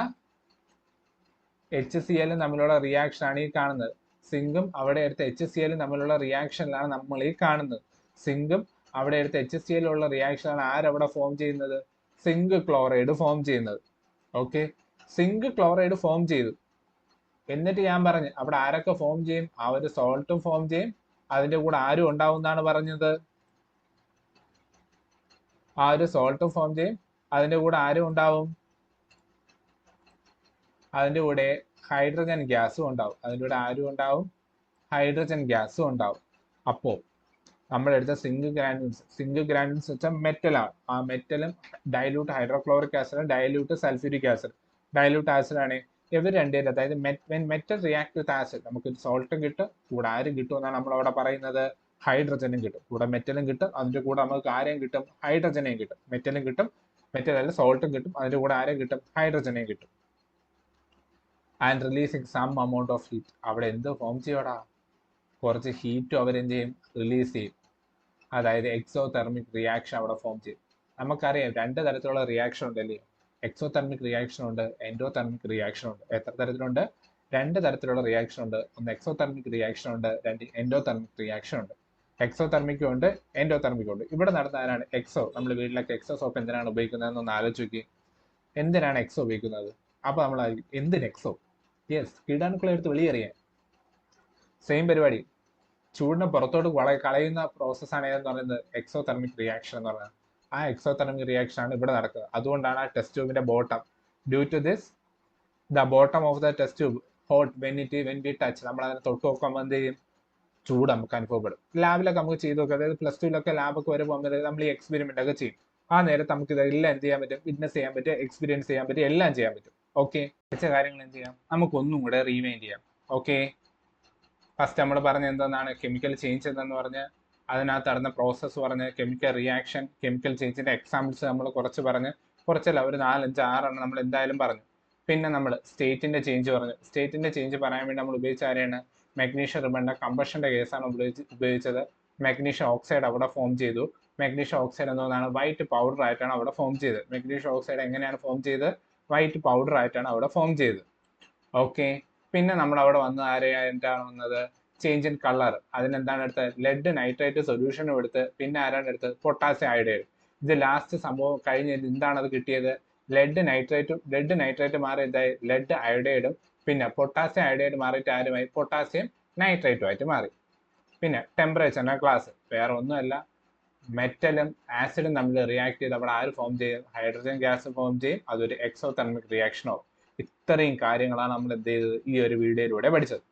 HCl തമ്മിലുള്ള റിയാക്ഷൻ ആണ് ഈ കാണുന്നത്. സിങ്കും അവിടെ എടുത്ത HCl തമ്മിലുള്ള റിയാക്ഷനിലാണ് നമ്മൾ ഈ കാണുന്നത്. സിങ്കും അവിടെ എടുത്ത HCl ഉള്ള റിയാക്ഷനാണ് ആരവിടെ ഫോം ചെയ്യുന്നത്? സിങ്ക് ക്ലോറൈഡ് ഫോം ചെയ്യുന്നത്. ഓക്കെ, സിങ്ക് ക്ലോറൈഡ് ഫോം ചെയ്തു. എന്നിട്ട് ഞാൻ പറഞ്ഞു അവിടെ ആരൊക്കെ ഫോം ചെയ്യും? ആ ഒരു സോൾട്ടും ഫോം ചെയ്യും, അതിന്റെ കൂടെ ആരും ഉണ്ടാവും എന്നാണ് പറഞ്ഞത്? ആ ഒരു സോൾട്ടും ഫോം ചെയ്യും, അതിന്റെ കൂടെ ആരും ഉണ്ടാവും? അതിന്റെ കൂടെ ഹൈഡ്രജൻ ഗ്യാസും ഉണ്ടാവും. അതിന്റെ കൂടെ ആരും ഉണ്ടാവും? ഹൈഡ്രജൻ ഗ്യാസും ഉണ്ടാവും. അപ്പോ നമ്മളെടുത്ത സിങ്ക് ഗ്രാനുൾസ് വെച്ചാൽ മെറ്റലാണ്. ആ മെറ്റലും dilute hydrochloric acid, dilute sulphuric acid. Dilute acid ആണ്. ഇവർ രണ്ടുപേരും, അതായത് മെറ്റൽ റിയാക്ട് വിത്ത് ആസിഡ്, നമുക്ക് സോൾട്ടും കിട്ടും, കൂടെ ആരും കിട്ടും എന്നാണ് നമ്മൾ അവിടെ പറയുന്നത്? ഹൈഡ്രജനും കിട്ടും. കൂടെ മെറ്റലും കിട്ടും, അതിന്റെ കൂടെ നമുക്ക് ആരെയും കിട്ടും? ഹൈഡ്രജനെയും കിട്ടും. മെറ്റലും കിട്ടും, മെറ്റലല്ല സോൾട്ടും കിട്ടും, അതിന്റെ കൂടെ ആരെയും കിട്ടും? ഹൈഡ്രജനെയും കിട്ടും. And releasing some amount of heat. അവിടെ എന്ത് ഫോം ചെയ്യോടാ? കുറച്ച് ഹീറ്റും അവരെന്ത് ചെയ്യും? റിലീസ് ചെയ്യും. അതായത് എക്സോതെർമിക് റിയാക്ഷൻ അവിടെ ഫോം ചെയ്യും. നമുക്കറിയാം രണ്ട് തരത്തിലുള്ള റിയാക്ഷൻ ഉണ്ടല്ലേ? എക്സോതെർമിക് റിയാക്ഷൻ ഉണ്ട്, എൻഡോതെർമിക് റിയാക്ഷൻ ഉണ്ട്. എത്ര തരത്തിലുണ്ട്? രണ്ട് തരത്തിലുള്ള റിയാക്ഷൻ ഉണ്ട്. ഒന്ന് എക്സോതെർമിക് റിയാക്ഷൻ ഉണ്ട്, രണ്ട് എൻഡോതെർമിക് റിയാക്ഷൻ ഉണ്ട്. എക്സോതെർമിക്കും ഉണ്ട്, എൻഡോതെർമിക്കും ഉണ്ട്. ഇവിടെ നടന്ന ആരാണ്? എക്സോ. നമ്മൾ വീട്ടിലൊക്കെ എക്സോ സോപ്പ് എന്തിനാണ് ഉപയോഗിക്കുന്നത് എന്ന് ആലോചിച്ച് നോക്കി. എന്തിനാണ് എക്സോ ഉപയോഗിക്കുന്നത്? അപ്പൊ നമ്മൾ എന്തിന് എക്സോ? യെസ്, കീടാണുക്കളെ എടുത്ത് വെളിയെറിയാൻ. സെയിം പരിപാടി. ചൂടിനെ പുറത്തോട്ട് കളയുന്ന പ്രോസസ്സാണ് ഏതെന്ന് പറയുന്നത്? എക്സോതെർമിക് റിയാക്ഷൻ എന്ന് പറയുന്നത്. ആ എക്സോതെർമിക് റിയാക്ഷൻ ആണ് ഇവിടെ നടക്കുന്നത്. അതുകൊണ്ടാണ് ആ ടെസ്റ്റ് ട്യൂബിന്റെ bottom, due to this the bottom of the test tube hot when we touch. നമ്മൾ അതിനെ തൊട്ട് നോക്കുമ്പോൾ എന്ത് ചെയ്യും? ചൂട് നമുക്ക് അനുഭവപ്പെടും. ലാബിലൊക്കെ നമുക്ക് ചെയ്ത് നോക്കാം. അതായത് +2 ലാബൊക്കെ വരുമ്പോൾ നമ്മൾ ഈ എക്സ്പെരിമെന്റ് ഒക്കെ ചെയ്യും. ആ നേരത്ത് നമുക്ക് ഇതെല്ലാം എന്ത് ചെയ്യാൻ പറ്റും? വിറ്റ്നസ് ചെയ്യാൻ പറ്റും, എക്സ്പീരിയൻസ് ചെയ്യാൻ പറ്റും, എല്ലാം ചെയ്യാൻ പറ്റും. ഓക്കെ, വെച്ച കാര്യങ്ങൾ എന്ത് ചെയ്യാം? നമുക്കൊന്നും കൂടെ റീവൈൻഡ് ചെയ്യാം. ഓക്കെ, ഫസ്റ്റ് നമ്മൾ പറഞ്ഞ എന്താണ്? കെമിക്കൽ ചേഞ്ച് എന്തെന്ന് പറഞ്ഞ് അതിനകത്ത് നടന്ന പ്രോസസ്സ് പറഞ്ഞ്, കെമിക്കൽ റിയാക്ഷൻ, കെമിക്കൽ ചേഞ്ചിന്റെ എക്സാമ്പിൾസ് നമ്മൾ കുറച്ച് പറഞ്ഞ്, കുറച്ചല്ല ഒരു 4, 5, 6 നമ്മൾ എന്തായാലും പറഞ്ഞു. പിന്നെ നമ്മൾ സ്റ്റേറ്റിന്റെ ചേഞ്ച് പറഞ്ഞു. സ്റ്റേറ്റിന്റെ ചേഞ്ച് പറയാൻ വേണ്ടി നമ്മൾ ഉപയോഗിച്ച ആരെയാണ്? മഗ്നീഷ്യം റിബണിന്റെ കമ്പഷന്റെ കേസാണ് ഉപയോഗിച്ചത്. മഗ്നീഷ്യം ഓക്സൈഡ് അവിടെ ഫോം ചെയ്തു. മഗ്നീഷ്യം ഓക്സൈഡ് എന്നതാണ് വൈറ്റ് പൗഡർ ആയിട്ടാണ് അവിടെ ഫോം ചെയ്തത്. മഗ്നീഷ്യം ഓക്സൈഡ് എങ്ങനെയാണ് ഫോം ചെയ്തത്? വൈറ്റ് പൗഡർ ആയിട്ടാണ് അവിടെ ഫോം ചെയ്തത്. ഓക്കെ, പിന്നെ നമ്മൾ അവിടെ വന്ന് ആരെയായിട്ടാണ് വന്നത്? Change in colour. അതിനെന്താണ് എടുത്തത്? ലെഡ് നൈട്രേറ്റ് സൊല്യൂഷനും എടുത്ത്, പിന്നെ ആരാണ് എടുത്തത്? Potassium iodide. ഇത് ലാസ്റ്റ് സംഭവം കഴിഞ്ഞ് എന്താണ് അത് കിട്ടിയത്? ലെഡ് നൈട്രേറ്റ് മാറി എന്തായി? ലെഡ് അയോഡൈഡും. പിന്നെ പൊട്ടാസ്യം അയോഡൈഡ് മാറിയിട്ട് ആരുമായി? പൊട്ടാസ്യം നൈട്രേറ്റും ആയിട്ട് മാറി. പിന്നെ ടെമ്പറേച്ചറിന്റെ ക്ലാസ് വേറെ ഒന്നുമല്ല, മെറ്റലും ആസിഡും തമ്മിൽ റിയാക്ട് ചെയ്ത് അവിടെ ആര് ഫോം ചെയ്യും? ഹൈഡ്രജൻ ഗ്യാസ് ഫോം ചെയ്യും. അതൊരു എക്സോതെർമിക് റിയാക്ഷനോ. ഇത്രയും കാര്യങ്ങളാണ് നമ്മൾ എന്ത് ചെയ്തത്? ഈ ഒരു വീഡിയോയിലൂടെ പഠിച്ചത്.